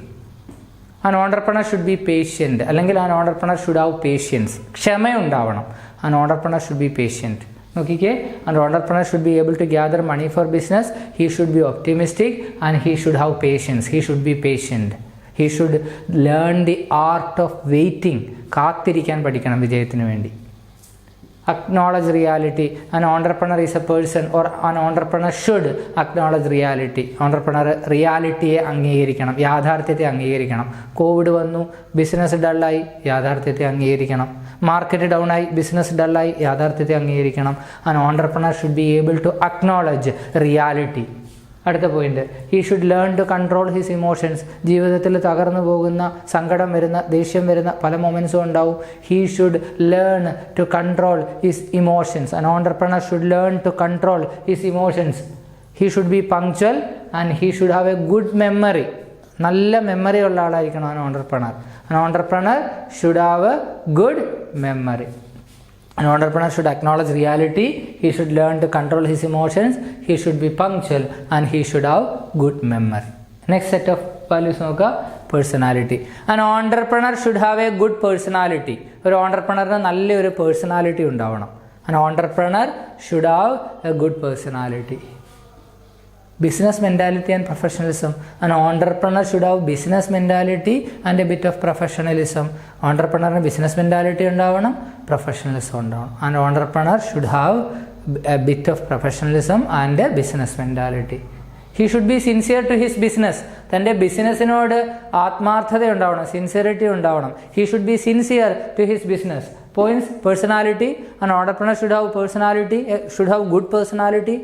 An entrepreneur should be patient, അല്ലെങ്കിൽ an entrepreneur should have patience. ക്ഷമയുണ്ടാവണം. An entrepreneur should be patient. നോക്കിക്കേ, an entrepreneur should be able to gather money for business, he should be optimistic and he should have patience. He should be patient. He should learn the art of waiting. കാത്തിരിക്കാൻ പഠിക്കണം വിജയത്തിന് വേണ്ടി. Acknowledge reality. An entrepreneur is a person, or an entrepreneur should acknowledge reality. Entrepreneur റിയാലിറ്റിയെ അംഗീകരിക്കണം, യാഥാർത്ഥ്യത്തെ അംഗീകരിക്കണം. കോവിഡ് വന്നു, ബിസിനസ് ഡള്ളായി, യാഥാർത്ഥ്യത്തെ അംഗീകരിക്കണം. മാർക്കറ്റ് ഡൗൺ ആയി, ബിസിനസ് ഡള്ളായി, യാഥാർത്ഥ്യത്തെ അംഗീകരിക്കണം. An entrepreneur should be able to acknowledge reality. അടുത്ത point, he should learn to control his emotions. ജീവിതത്തിൽ തകർന്നു പോകുന്ന, സങ്കടം വരുന്ന, ദേഷ്യം വരുന്ന പല മൊമെൻറ്റ്സും ഉണ്ടാവും. He should learn to control his emotions. An entrepreneur should learn to control his emotions. He should be punctual and he should have a good memory. നല്ല മെമ്മറി ഉള്ള ആളായിരിക്കണം an entrepreneur. An entrepreneur should have a good memory. An entrepreneur should acknowledge reality. He should learn to control his emotions. He should be punctual and he should have good memory. Next set of values നോക്കുക, personality. An entrepreneur should have a good personality. ഒരു ഓൺട്രപ്രണറിന് നല്ലൊരു പേഴ്സണാലിറ്റി ഉണ്ടാവണം. An entrepreneur should have a good personality. Business mentality and professionalism. An entrepreneur should have business mentality and a bit of professionalism. Entrepreneur business mentality ഉണ്ടാവണം, professionalism ഉണ്ടാവണം. An entrepreneur should have a bit of professionalism and a business mentality. He should be sincere to his business. തൻ്റെ ബിസിനസ്സിനോട് ആത്മാർത്ഥത ഉണ്ടാവണം, സിൻസിയറിറ്റി ഉണ്ടാവണം. He should be sincere to his business. Points: personality. An entrepreneur should have personality, should have good personality.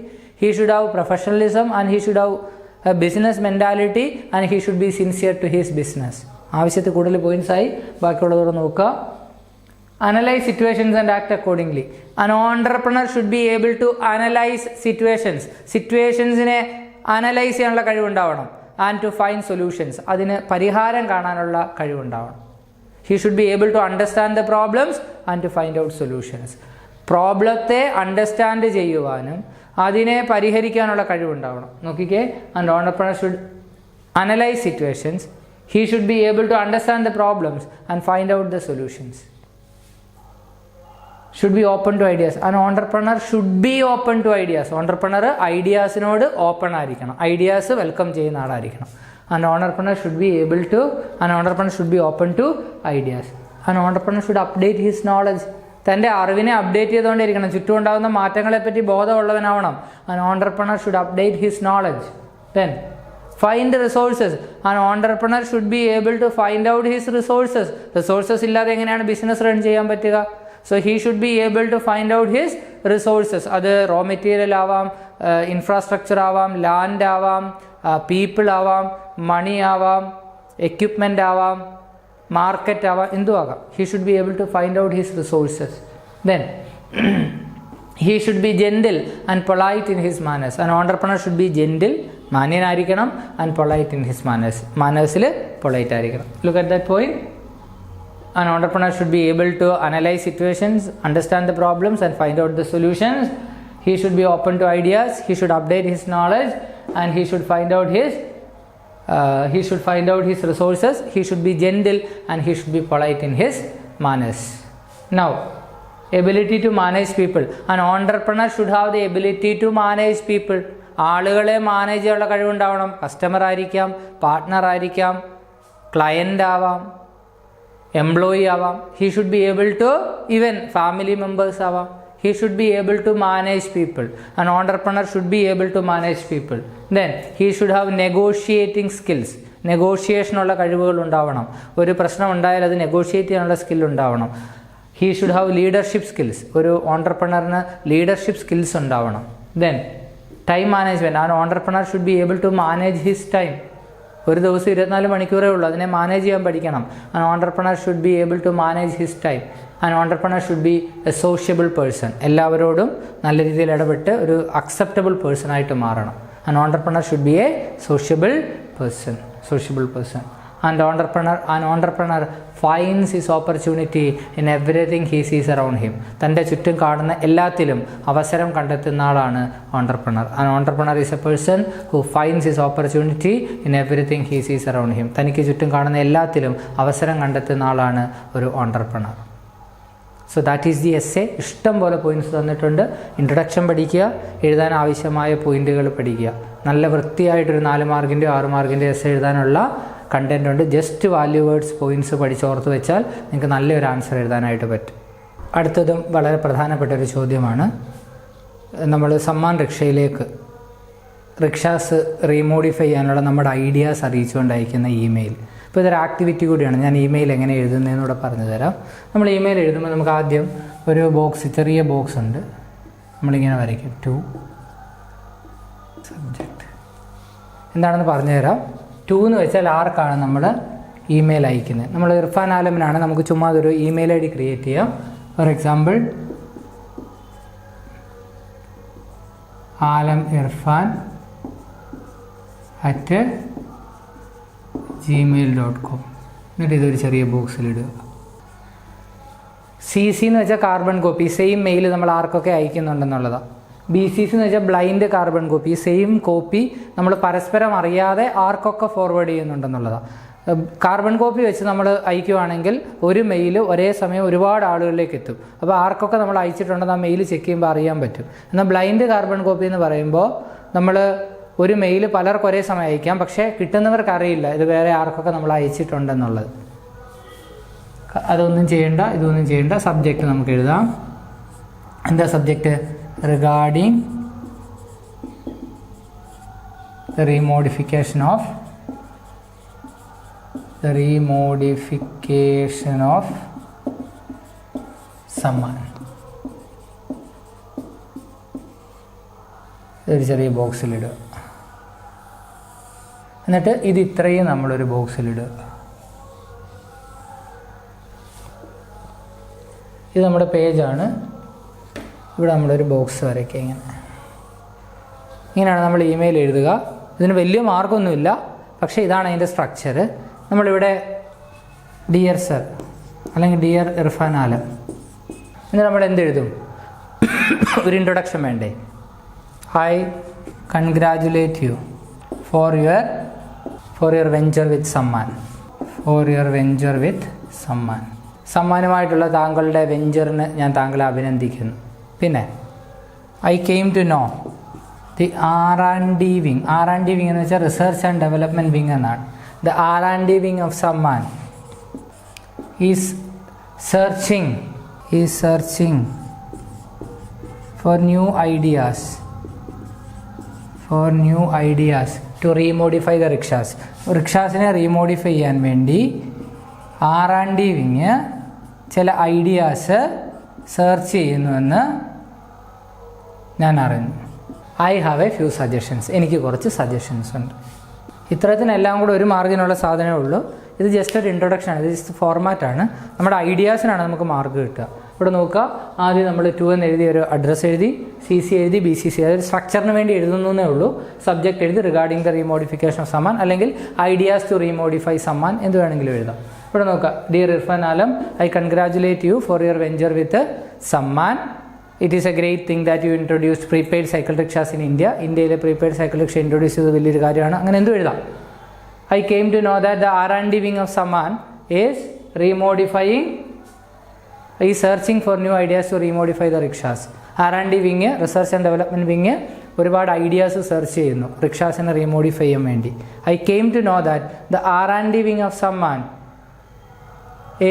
He should have professionalism and he should have a business mentality and he should be sincere to his business. ആവശ്യത്തിൽ കൂടുതൽ പോയിന്റ്സ് ആയി, ബാക്കിയുള്ളതോടെ നോക്കുക. Analyze situations and act accordingly. An entrepreneur should be able to analyze situations. സിറ്റുവേഷൻസിനെ അനലൈസ് ചെയ്യാനുള്ള കഴിവുണ്ടാവണം. And to find solutions. അതിന് പരിഹാരം കാണാനുള്ള കഴിവുണ്ടാവണം. He should be able to understand the problems and to find out solutions. പ്രോബ്ലത്തെ അണ്ടർസ്റ്റാൻഡ് ചെയ്യുവാനും അതിനെ പരിഹരിക്കാനുള്ള കഴിവുണ്ടാവണം. നോക്കിക്കേ, and entrepreneur should analyse situations. He should be able to understand the problems and find out the solutions. should be open to ideas. An entrepreneur should be open to ideas. Entrepreneur ideasനോട് ഓപ്പൺ ആയിരിക്കണം, ഐഡിയാസ് വെൽക്കം ചെയ്യുന്ന ആളായിരിക്കണം. An entrepreneur should be open to ideas. An entrepreneur should update his knowledge. തൻ്റെ അറിവിനെ അപ്ഡേറ്റ് ചെയ്തുകൊണ്ടിരിക്കണം, ചുറ്റും ഉണ്ടാകുന്ന മാറ്റങ്ങളെപ്പറ്റി ബോധമുള്ളവനാവണം. An entrepreneur should update his knowledge. Then find resources. An entrepreneur should be able to find out his resources. Resources ഇല്ലാതെ എങ്ങനെയാണ് ബിസിനസ് റൺ ചെയ്യാൻ പറ്റുക? So he should be able to find out his resources. അത് റോ മെറ്റീരിയൽ ആവാം, ഇൻഫ്രാസ്ട്രക്ചർ ആവാം, ലാൻഡ് ആവാം, പീപ്പിൾ ആവാം, മണി ആവാം, എക്യുപ്മെൻ്റ് ആവാം, മാർക്കറ്റ് ആവാം, എന്തും ആകാം. He should be able to find out his resources. Then he should be gentle and polite in his manners. An entrepreneur should be gentle, മാന്യനായിരിക്കണം, and polite in his manners. മാനേഴ്സിൽ പൊളൈറ്റ് ആയിരിക്കണം. Look at that point. An entrepreneur should be able to analyze situations, understand the problems and find out the solutions. He should be open to ideas. He should update his knowledge and he should find out his resources. He should be gentle and he should be polite in his manners. Now, ability to manage people. An entrepreneur should have the ability to manage people. ആളുകളെ മാനേജ് ചെയ്യാനുള്ള കഴിവുണ്ടാവണം. കസ്റ്റമർ ആയിരിക്കാം, പാർട്ട്ണർ ആയിരിക്കാം, ക്ലയൻ്റ് ആവാം, എംപ്ലോയി ആവാം. He should be able to even family members ആവാം. He should be able to manage people. An entrepreneur should be able to manage people. Then he should have negotiating skills. നെഗോഷിയേഷനുള്ള കഴിവുകൾ ഉണ്ടാവണം. ഒരു പ്രശ്നം ഉണ്ടായാൽ അത് നെഗോഷിയേറ്റ് ചെയ്യാനുള്ള സ്കിൽ ഉണ്ടാവണം. He should have leadership skills. ഒരു ഓണ്ടർപ്രണറിന് ലീഡർഷിപ്പ് സ്കിൽസ് ഉണ്ടാവണം. Then time management. An entrepreneur should be able to manage his time. ഒരു ദിവസം 24 മണിക്കൂറേ ഉള്ളൂ, അതിനെ മാനേജ് ചെയ്യാൻ പഠിക്കണം. An entrepreneur should be able to manage his time. An entrepreneur should be a sociable person. എല്ലാവരോടും നല്ല രീതിയിൽ ഇടപെട്ട് ഒരു അക്സെപ്റ്റബിൾ പേഴ്സൺ ആയിട്ട് മാറണം. An entrepreneur should be a sociable person. An entrepreneur finds his opportunity in everything he sees around him. തൻ്റെ ചുറ്റും കാണുന്ന എല്ലാത്തിലും അവസരം കണ്ടെത്തുന്ന ആളാണ് entrepreneur. An entrepreneur is a person who finds his opportunity in everything he sees around him. തനിക്ക് ചുറ്റും കാണുന്ന എല്ലാത്തിലും അവസരം കണ്ടെത്തുന്ന ആളാണ് ഒരു entrepreneur. So that is the essay. ഇഷ്ടം പോലെ പോയിൻറ്റ്സ് തന്നിട്ടുണ്ട്. ഇൻട്രൊഡക്ഷൻ പഠിക്കുക, എഴുതാൻ ആവശ്യമായ പോയിൻറ്റുകൾ പഠിക്കുക. നല്ല വൃത്തിയായിട്ടൊരു 4 മാർക്കിൻ്റെയോ 6 മാർക്കിൻ്റെയോ എസ്സേ എഴുതാനുള്ള കണ്ടൻറ് ഉണ്ട്. ജസ്റ്റ് വാല്യൂ വേർഡ്സ് പോയിൻറ്റ്സ് പഠിച്ചോർത്ത് വെച്ചാൽ നിങ്ങൾക്ക് നല്ലൊരു ആൻസർ എഴുതാനായിട്ട് പറ്റും. അടുത്തതും വളരെ പ്രധാനപ്പെട്ട ഒരു ചോദ്യമാണ്. നമ്മൾ സമ്മാൻ റിക്ഷയിലേക്ക് റിക്ഷാസ് റീമോഡിഫൈ ചെയ്യാനുള്ള നമ്മുടെ ഐഡിയാസ് അറിയിച്ചുകൊണ്ട് അയക്കുന്ന ഇമെയിൽ. ഇപ്പോൾ ഇതൊരു ആക്ടിവിറ്റി കൂടിയാണ്. ഞാൻ ഇമെയിൽ എങ്ങനെ എഴുതുന്നതെന്നൂടെ പറഞ്ഞു തരാം. നമ്മൾ ഇമെയിൽ എഴുതുമ്പോൾ നമുക്ക് ആദ്യം ഒരു ബോക്സ്, ചെറിയ ബോക്സ് ഉണ്ട്, നമ്മളിങ്ങനെ വരയ്ക്കും. ടു സബ്ജക്റ്റ് എന്താണെന്ന് പറഞ്ഞു തരാം. 2 എന്ന് വെച്ചാൽ ആർക്കാണ് നമ്മൾ ഇമെയിൽ അയക്കുന്നത്. നമ്മൾ ഇർഫാൻ ആലമിനാണ്. നമുക്ക് ചുമ്മാ അതൊരു ഇമെയിൽ ഐ ഡി ക്രിയേറ്റ് ചെയ്യാം. For example alam@gmail.com. എന്നിട്ട് ഇതൊരു ചെറിയ ബോക്സിലിടുക. CC എന്ന് വെച്ചാൽ കാർബൺ കോപ്പി, സെയിം മെയിൽ നമ്മൾ ആർക്കൊക്കെ അയക്കുന്നുണ്ടെന്നുള്ളതാണ്. BCC എന്ന് വെച്ചാൽ blind carbon copy, same copy നമ്മൾ പരസ്പരം അറിയാതെ ആർക്കൊക്കെ ഫോർവേഡ് ചെയ്യുന്നുണ്ടെന്നുള്ളതാണ്. കാർബൺ കോപ്പി വെച്ച് നമ്മൾ അയക്കുകയാണെങ്കിൽ ഒരു മെയിൽ ഒരേ സമയം ഒരുപാട് ആളുകളിലേക്ക് എത്തും. അപ്പോൾ ആർക്കൊക്കെ നമ്മൾ അയച്ചിട്ടുണ്ടെന്ന് ആ മെയിൽ ചെക്ക് ചെയ്യുമ്പോൾ അറിയാൻ പറ്റും. എന്നാൽ ബ്ലൈൻഡ് കാർബൺ കോപ്പി എന്ന് പറയുമ്പോൾ നമ്മൾ ഒരു മെയിൽ പലർക്ക് ഒരേ സമയം അയക്കാം, പക്ഷേ കിട്ടുന്നവർക്ക് അറിയില്ല ഇത് വേറെ ആർക്കൊക്കെ നമ്മൾ അയച്ചിട്ടുണ്ടെന്നുള്ളത്. അതൊന്നും ചെയ്യേണ്ട, ഇതൊന്നും ചെയ്യേണ്ട. സബ്ജക്റ്റ് നമുക്ക് എഴുതാം. എന്താ subject? regarding the remodification of Samman. ഒരു ചെറിയ ബോക്സിലിടുക. എന്നിട്ട് ഇത് ഇത്രയും നമ്മളൊരു ബോക്സിലിടുക. ഇത് നമ്മുടെ പേജാണ്. ഇവിടെ നമ്മളൊരു ബോക്സ് വരയ്ക്കുക. ഇങ്ങനെയാണ് നമ്മൾ ഇമെയിൽ എഴുതുക. ഇതിന് വലിയ മാർക്കൊന്നുമില്ല, പക്ഷേ ഇതാണ് അതിൻ്റെ സ്ട്രക്ചർ. നമ്മളിവിടെ ഡിയർ സർ അല്ലെങ്കിൽ ഡിയർ ഇർഫാൻ ആലം എന്നിട്ട് നമ്മൾ എന്തെഴുതും? ഒരു ഇൻട്രൊഡക്ഷൻ വേണ്ടേ? I congratulate you for your venture with Samman. സമ്മാനമായിട്ടുള്ള താങ്കളുടെ വെഞ്ചറിന് ഞാൻ താങ്കളെ അഭിനന്ദിക്കുന്നു. പിന്നെ I came to know the R&D wing. R&D wing എന്ന് വെച്ചാൽ റിസർച്ച് ആൻഡ് ഡെവലപ്മെൻറ്റ് വിങ് എന്നാണ്. The R&D wing of Samman is searching for new ideas to remodify the rickshaws. റിക്ഷാസിനെ റീമോഡിഫൈ ചെയ്യാൻ വേണ്ടി R&D വിങ് ചില ഐഡിയാസ് സെർച്ച് ചെയ്യുന്നുവെന്ന് ഞാൻ അറിഞ്ഞു. I have A few suggestions. എനിക്ക് കുറച്ച് സജഷൻസ് ഉണ്ട്. ഇത്തരത്തിനെല്ലാം കൂടെ ഒരു മാർക്കിനുള്ള സാധനമേ ഉള്ളൂ. ഇത് ജസ്റ്റ് ഒരു ഇൻട്രൊഡക്ഷനാണ്, ഇത് ജസ്റ്റ് ഫോർമാറ്റാണ്. നമ്മുടെ ഐഡിയാസിനാണ് നമുക്ക് മാർക്ക് കിട്ടുക. ഇവിടെ നോക്കുക, ആദ്യം നമ്മൾ 2 എന്ന് എഴുതി ഒരു അഡ്രസ്സ് എഴുതി, CC എഴുതി, BCC, അതായത് സ്ട്രക്ചറിന് വേണ്ടി എഴുതുന്നേ ഉള്ളൂ. സബ്ജക്റ്റ് എഴുതി റിഗാർഡിംഗ് ദ റീമോഡിഫിക്കേഷൻ ഓഫ് സമ്മാൻ, അല്ലെങ്കിൽ ഐഡിയാസ് ടു റീമോഡിഫൈ സമ്മാൻ, എന്ത് വേണമെങ്കിലും എഴുതാം. ഇവിടെ നോക്കുക, dear Irfan Alam, I congratulate you for your venture with Samman. It is A great thing that you introduced prepaid cycle rickshaws in India. ഇന്ത്യയിലെ പ്രീപെയ്ഡ് സൈക്കിൾ റിക്ഷ ഇൻട്രൊഡ്യൂസ് ചെയ്തത് വലിയൊരു കാര്യമാണ്. അങ്ങനെ എന്തും എഴുതാം. I came to know that the R&D wing of Samman is searching for new ideas to remodify the rickshaws. R&D wing, research and development wing, ഒരുപാട് ഐഡിയാസ് സെർച്ച് ചെയ്യുന്നു റിക്ഷാസിനെ റീമോഡിഫൈ ചെയ്യാൻ വേണ്ടി. I came to know that the R&D wing of Samman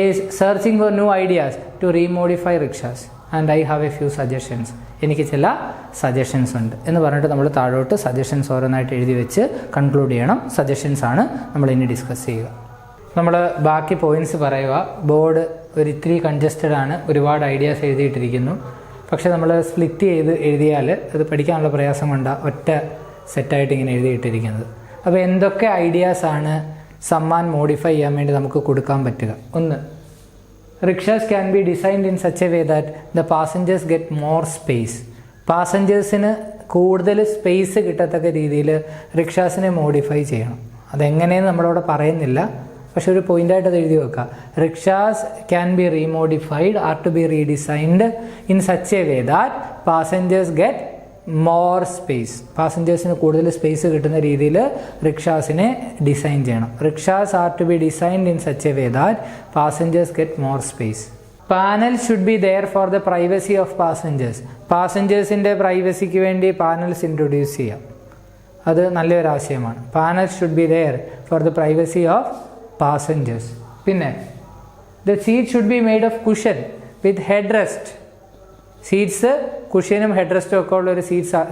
is searching for new ideas to remodify rickshaws and I have a few suggestions. എനിക്ക് ചില സജഷൻസ് ഉണ്ട് എന്ന് പറഞ്ഞിട്ട് നമ്മൾ താഴോട്ട് സജഷൻസ് ഓരോന്നായിട്ട് എഴുതി വെച്ച് കൺക്ലൂഡ് ചെയ്യണം. സജഷൻസ് ആണ് നമ്മൾ ഇനി ഡിസ്കസ് ചെയ്യുക. നമ്മൾ ബാക്കി പോയിൻറ്റ്സ് പറയുക. ബോർഡ് ഒരു ഇത്തിരി കൺജസ്റ്റഡ് ആണ്, ഒരുപാട് ഐഡിയാസ് എഴുതിയിട്ടിരിക്കുന്നു. പക്ഷേ നമ്മൾ സ്പ്ലിറ്റ് ചെയ്ത് എഴുതിയാൽ അത് പഠിക്കാനുള്ള പ്രയാസം കൊണ്ടാണ് ഒറ്റ സെറ്റായിട്ട് ഇങ്ങനെ എഴുതിയിട്ടിരിക്കുന്നത്. അപ്പോൾ എന്തൊക്കെ ഐഡിയാസാണ് സമ്മാൻ മോഡിഫൈ ചെയ്യാൻ വേണ്ടി നമുക്ക് കൊടുക്കാൻ പറ്റുക? ഒന്ന്, rickshaws can be designed in such a way that the passengers get more space. പാസഞ്ചേഴ്സിന് കൂടുതൽ സ്പേസ് കിട്ടത്തക്ക രീതിയിൽ റിക്ഷാസിനെ മോഡിഫൈ ചെയ്യണം. അതെങ്ങനെയെന്ന് നമ്മളവിടെ പറയുന്നില്ല, പക്ഷെ ഒരു പോയിൻ്റായിട്ട് അത് എഴുതി വെക്കുക. Rickshaws can be remodified are to be redesigned in such a way that passengers get more space. പാസഞ്ചേഴ്സിന് കൂടുതൽ സ്പേസ് കിട്ടുന്ന രീതിയിൽ റിക്ഷാസിനെ ഡിസൈൻ ചെയ്യണം. Rickshaws are to be designed in such a way that passengers get more space. Panel should be there for the privacy of passengers. പാസഞ്ചേഴ്സിൻ്റെ പ്രൈവസിക്ക് വേണ്ടി പാനൽസ് ഇൻട്രൊഡ്യൂസ് ചെയ്യാം. അത് നല്ലൊരു ആശയമാണ്. Panel should be there for the privacy of passengers. പിന്നെ the seat should be made of cushion with head rest. Seats കുഷ്യനും ഹെഡ് റെസ്റ്റും ഒക്കെ ഉള്ള ഒരു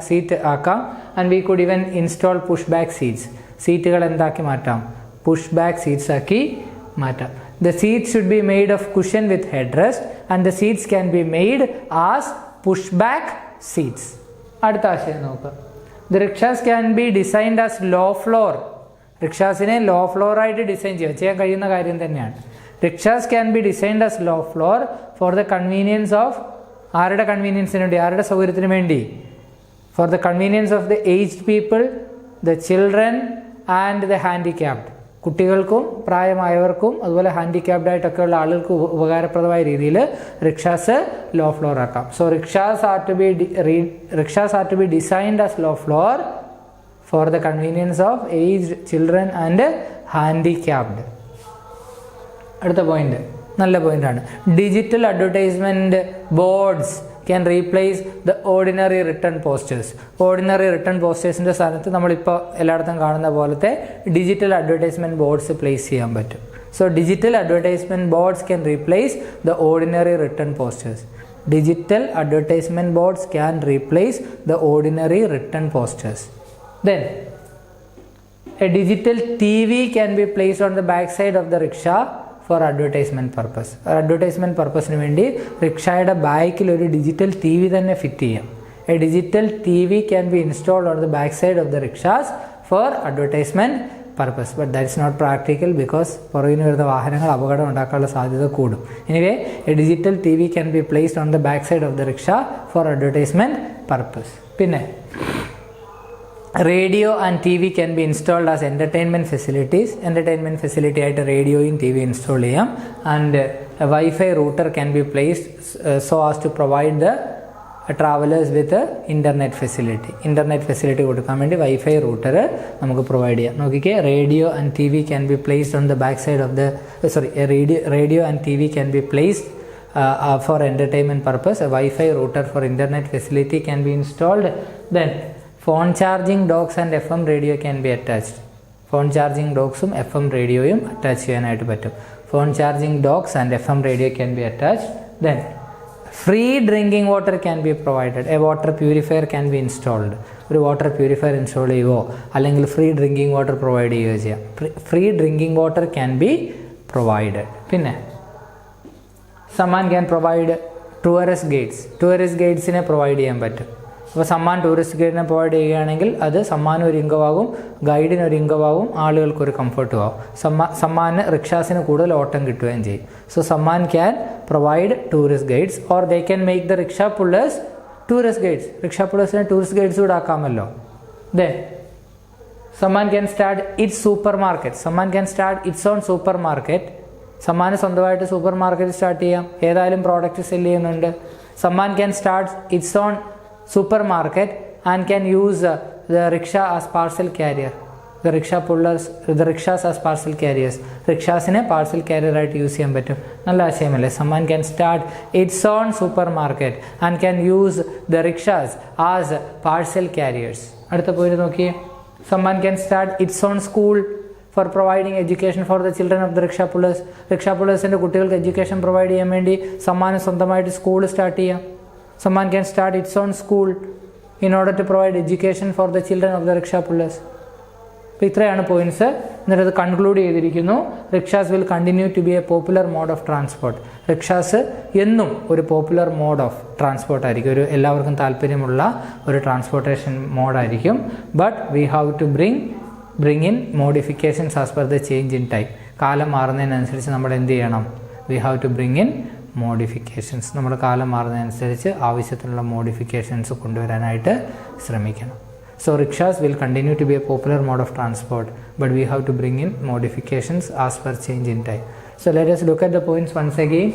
സീറ്റ് ആക്കാം. And we could even install push back seats. സീറ്റുകൾ എന്താക്കി മാറ്റാം? പുഷ് ബാക്ക് സീറ്റ്സ് ആക്കി മാറ്റാം. The seat should be made of cushion with head rest and the seats can be made as push back seats. അടുത്ത ആശയം നോക്കുക. The rickshaws can be designed as low floor. റിക്ഷാസിനെ ലോ ഫ്ലോർ ആയിട്ട് ഡിസൈൻ ചെയ്യാൻ കഴിയുന്ന കാര്യം തന്നെയാണ്. Rickshaws can be designed as low floor for the convenience of, ആരുടെ കൺവീനിയൻസിന് വേണ്ടി? ആരുടെ സൗകര്യത്തിന് വേണ്ടി? For the convenience of the aged people, the children and the handicapped. കുട്ടികൾക്കും പ്രായമായവർക്കും അതുപോലെ ഹാൻഡിക്യാപ്ഡ് ആയിട്ടൊക്കെയുള്ള ആളുകൾക്ക് ഉപകാരപ്രദമായ രീതിയിൽ റിക്ഷാസ് ലോ ഫ്ലോർ ആക്കാം. So rickshaws are to be designed as low floor for the convenience of aged, children and handicapped. അടുത്ത പോയിന്റ് നല്ല പോയിന്റാണ്. Digital advertisement boards can replace the ordinary written posters. Ordinary written പോസ്റ്റേഴ്സിൻ്റെ സ്ഥാനത്ത് നമ്മളിപ്പോൾ എല്ലായിടത്തും കാണുന്ന പോലത്തെ ഡിജിറ്റൽ അഡ്വർടൈസ്മെൻറ്റ് ബോർഡ്സ് പ്ലേസ് ചെയ്യാൻ പറ്റും. So digital advertisement boards can replace the ordinary written posters. Digital advertisement boards can replace the ordinary written posters. Then a digital TV can be placed on the back side of the rickshaw for advertisement purpose. Advertisement പർപ്പസിന് വേണ്ടി റിക്ഷയുടെ ബാക്കിൽ ഒരു ഡിജിറ്റൽ TV തന്നെ ഫിറ്റ് ചെയ്യാം. A digital TV can be installed on the back side of the rickshaws for advertisement purpose. But that is not practical because പുറകിന് വരുന്ന വാഹനങ്ങൾ അപകടം ഉണ്ടാക്കാനുള്ള സാധ്യത കൂടും. Anyway a digital TV can be placed on the back side of the rickshaw for advertisement purpose. പിന്നെ radio and TV can be installed as entertainment facilities. Entertainment facility ആയിട്ട് റേഡിയോയും TV ഇൻസ്റ്റാൾ ചെയ്യാം. And wifi router can be placed so as to provide the travellers with internet facility കൊടുക്കാൻ വേണ്ടി വൈഫൈ റൂട്ടർ നമുക്ക് പ്രൊവൈഡ് ചെയ്യാം. നോക്കിക്കേ, radio and T V can be placed on the back side of the radio and T V can be placed for entertainment purpose. A Wi-Fi router for internet facility can be installed. Then phone charging docks and FM radio can be attached. Phone charging docks FM radio attach ചെയ്യാനായിട്ട് പറ്റും. Phone charging docks and FM radio can be attached. Then free drinking water can be provided. A water purifier can be installed. ഒരു വാട്ടർ പ്യൂരിഫയർ ഇൻസ്റ്റാൾ ചെയ്യുകയോ അല്ലെങ്കിൽ ഫ്രീ ഡ്രിങ്കിങ് വാട്ടർ പ്രൊവൈഡ് ചെയ്യുകയോ ചെയ്യാം. Free drinking water can be provided. പിന്നെ സമ്മാൻ ക്യാൻ പ്രൊവൈഡ് ടൂറിസ്റ്റ് ഗൈഡ്സിനെ പ്രൊവൈഡ് ചെയ്യാൻ പറ്റും. അപ്പോൾ സമ്മാൻ ടൂറിസ്റ്റ് ഗൈഡിനെ പ്രൊവൈഡ് ചെയ്യുകയാണെങ്കിൽ അത് സമ്മാനം ഒരു ഇൻകമാകും, ഗൈഡിന് ഒരു ഇൻകമാകും, ആളുകൾക്കൊരു കംഫർട്ടും ആവും. സമ്മാന് റിക്ഷാസിന് കൂടുതൽ ഓട്ടം കിട്ടുകയും ചെയ്യും. So Samman can provide tourist guides or they can make the rickshaw pullers tourist guides. Rickshaw പുള്ളേഴ്സിനെ ടൂറിസ്റ്റ് ഗൈഡ്സ് കൂടെ ആക്കാമല്ലോ. Then Samman can start its own super market. സമ്മാന് സ്വന്തമായിട്ട് സൂപ്പർ മാർക്കറ്റ് സ്റ്റാർട്ട് ചെയ്യാം. ഏതായാലും പ്രോഡക്റ്റ് സെല് ചെയ്യുന്നുണ്ട്. Samman can start its own super market and can use the rickshaw as parcel carrier. Rickshaws as parcel carriers. റിക്ഷാസിനെ പാർസൽ കാരിയറായിട്ട് യൂസ് ചെയ്യാൻ പറ്റും. നല്ല ആശയമല്ലേ? Samman can start its own super market and can use the rickshaws as parcel carriers. അടുത്ത പോയിട്ട് നോക്കിയേ, Samman can start its own school for providing education for the children of the rickshaw pullers. Rickshaw പുള്ളേഴ്സിൻ്റെ കുട്ടികൾക്ക് എഡ്യൂക്കേഷൻ പ്രൊവൈഡ് ചെയ്യാൻ വേണ്ടി സമ്മാന് സ്വന്തമായിട്ട് സ്കൂൾ സ്റ്റാർട്ട് ചെയ്യാം. Samman can start its own school in order to provide education for the children of the rickshaw pullers. അപ്പോൾ ഇത്രയാണ് പോയിന്റ്സ്. എന്നിട്ട് അത് കൺക്ലൂഡ് ചെയ്തിരിക്കുന്നു. Rickshaws will continue to be a popular mode of transport. Rickshaws എന്നും ഒരു പോപ്പുലർ മോഡ് ഓഫ് ട്രാൻസ്പോർട്ട് ആയിരിക്കും, ഒരു എല്ലാവർക്കും താല്പര്യമുള്ള ഒരു ട്രാൻസ്പോർട്ടേഷൻ മോഡായിരിക്കും. But we have to bring in modifications as per the change in time. കാലം മാറുന്നതിനനുസരിച്ച് നമ്മൾ എന്ത് ചെയ്യണം? We have to bring in modifications. നമ്മുടെ കാലം മാറുന്നതിനനുസരിച്ച് ആവശ്യത്തിനുള്ള മോഡിഫിക്കേഷൻസ് കൊണ്ടുവരാനായിട്ട് ശ്രമിക്കണം. So rickshaws will continue to be a popular mode of transport but we have to bring in modifications as per change in time. So let us look at the points once again.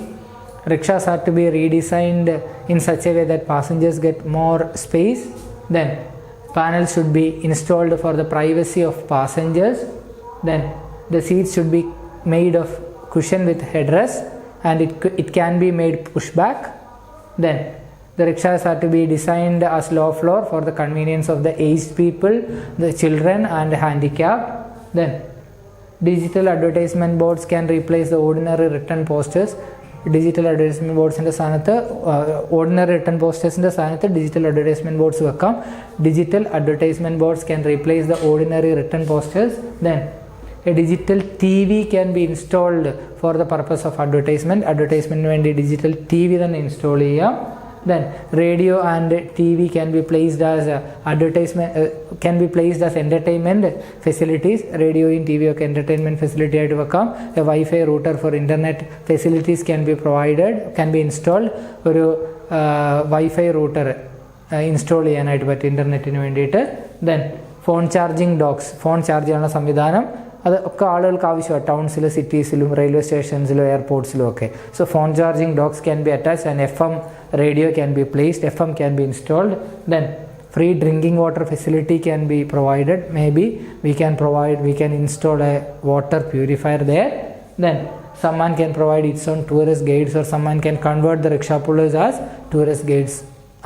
Rickshaws are to be redesigned in such a way that passengers get more space. Then panels should be installed for the privacy of passengers. Then the seats should be made of cushion with headrest and it can be made pushback. Then the rickshaws are to be designed as low floor for the convenience of the aged people, the children and handicapped. Then digital advertisement boards can replace the ordinary written posters. Digital advertisement ബോർഡ്സിൻ്റെ സ്ഥാനത്ത് ഓർഡിനറി റിട്ടേൺ പോസ്റ്റേഴ്സിൻ്റെ സ്ഥാനത്ത് ഡിജിറ്റൽ അഡ്വർടൈസ്മെൻറ്റ് ബോർഡ്സ് വെക്കാം. Digital advertisement boards can replace the ordinary written posters. Then a digital T V can be installed for the purpose of അഡ്വർടൈസ്മെൻറ്റിന് വേണ്ടി ഡിജിറ്റൽ ടി വി തന്നെ ഇൻസ്റ്റാൾ ചെയ്യാം. Then radio and TV can be placed as entertainment facilities. Radio and TV ഒക്കെ entertainment facility ആയിട്ട് വെക്കാം. A Wi-Fi router for internet facilities can be installed. ഒരു Wi-Fi router ഇൻസ്റ്റാൾ ചെയ്യാനായിട്ട് പറ്റും ഇൻ്റർനെറ്റിന് വേണ്ടിയിട്ട്. Then phone charging docks, phone charge ചെയ്യാനുള്ള സംവിധാനം അത് ഒക്കെ ആളുകൾക്ക് ആവശ്യമാണ് ടൗൺസിലും സിറ്റീസിലും റെയിൽവേ സ്റ്റേഷൻസിലും എയർപോർട്ട്സിലും ഒക്കെ. So phone charging docks can be attached and FM radio can be placed, FM can be installed. Then free drinking water facility can be provided. Maybe we can install a water purifier there. Then someone can provide its own tourist guides or someone can convert the rickshaw pullers as tourist guides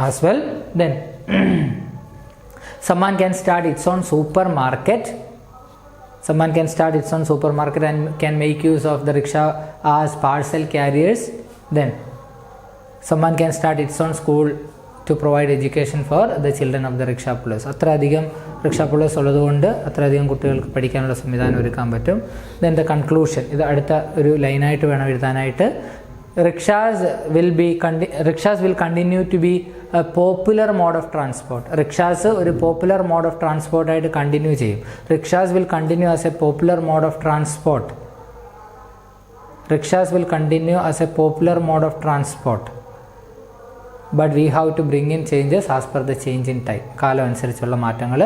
as well. Then someone can start its own supermarket. Someone can start its own supermarket and can make use of the rickshaw as parcel carriers. Then someone can start its own school to provide education for the children of the rickshaw pullers. അത്രയധികം റിക്ഷാ പുള്ളേഴ്സ് ഉള്ളതുകൊണ്ട് അത്രയധികം കുട്ടികൾക്ക് പഠിക്കാനുള്ള സംവിധാനം ഒരുക്കാൻ പറ്റും. ദെൻ ദ കൺക്ലൂഷൻ, ഇത് അടുത്ത ഒരു ലൈനായിട്ട് വേണം എഴുതാനായിട്ട്. rickshaws will continue to be a popular mode of transport. rickshaws ഒരു പോപ്പുലർ മോഡ് ഓഫ് ട്രാൻസ്പോർട്ട് ആയിട്ട് കണ്ടിന്യൂ ചെയ്യും. rickshaws will continue as a popular mode of transport. rickshaws will continue as a popular mode of transport. But we have to bring in changes as per the change in time. കാലം അനുസരിച്ചുള്ള മാറ്റങ്ങൾ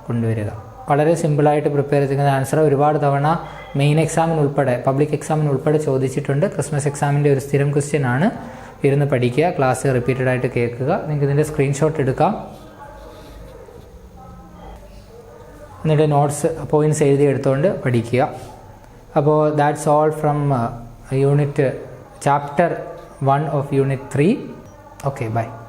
കൊണ്ടുവരിക. വളരെ സിമ്പിളായിട്ട് പ്രിപ്പയർ ചെയ്യുന്ന ആൻസർ ഒരുപാട് തവണ മെയിൻ എക്സാമിന് ഉൾപ്പെടെ പബ്ലിക് എക്സാമിന് ഉൾപ്പെടെ ചോദിച്ചിട്ടുണ്ട്. ക്രിസ്മസ് എക്സാമിൻ്റെ ഒരു സ്ഥിരം ക്വസ്റ്റ്യൻ ആണ്. ഇരുന്ന് പഠിക്കുക, ക്ലാസ് റിപ്പീറ്റഡ് ആയിട്ട് കേൾക്കുക. നിങ്ങൾക്ക് ഇതിൻ്റെ സ്ക്രീൻഷോട്ട് എടുക്കാം, എന്നിട്ട് നോട്ട്സ് പോയിൻറ്റ്സ് എഴുതി എടുത്തുകൊണ്ട് പഠിക്കുക. അപ്പോൾ that's all from unit chapter 1 of Unit 3. Okay, bye.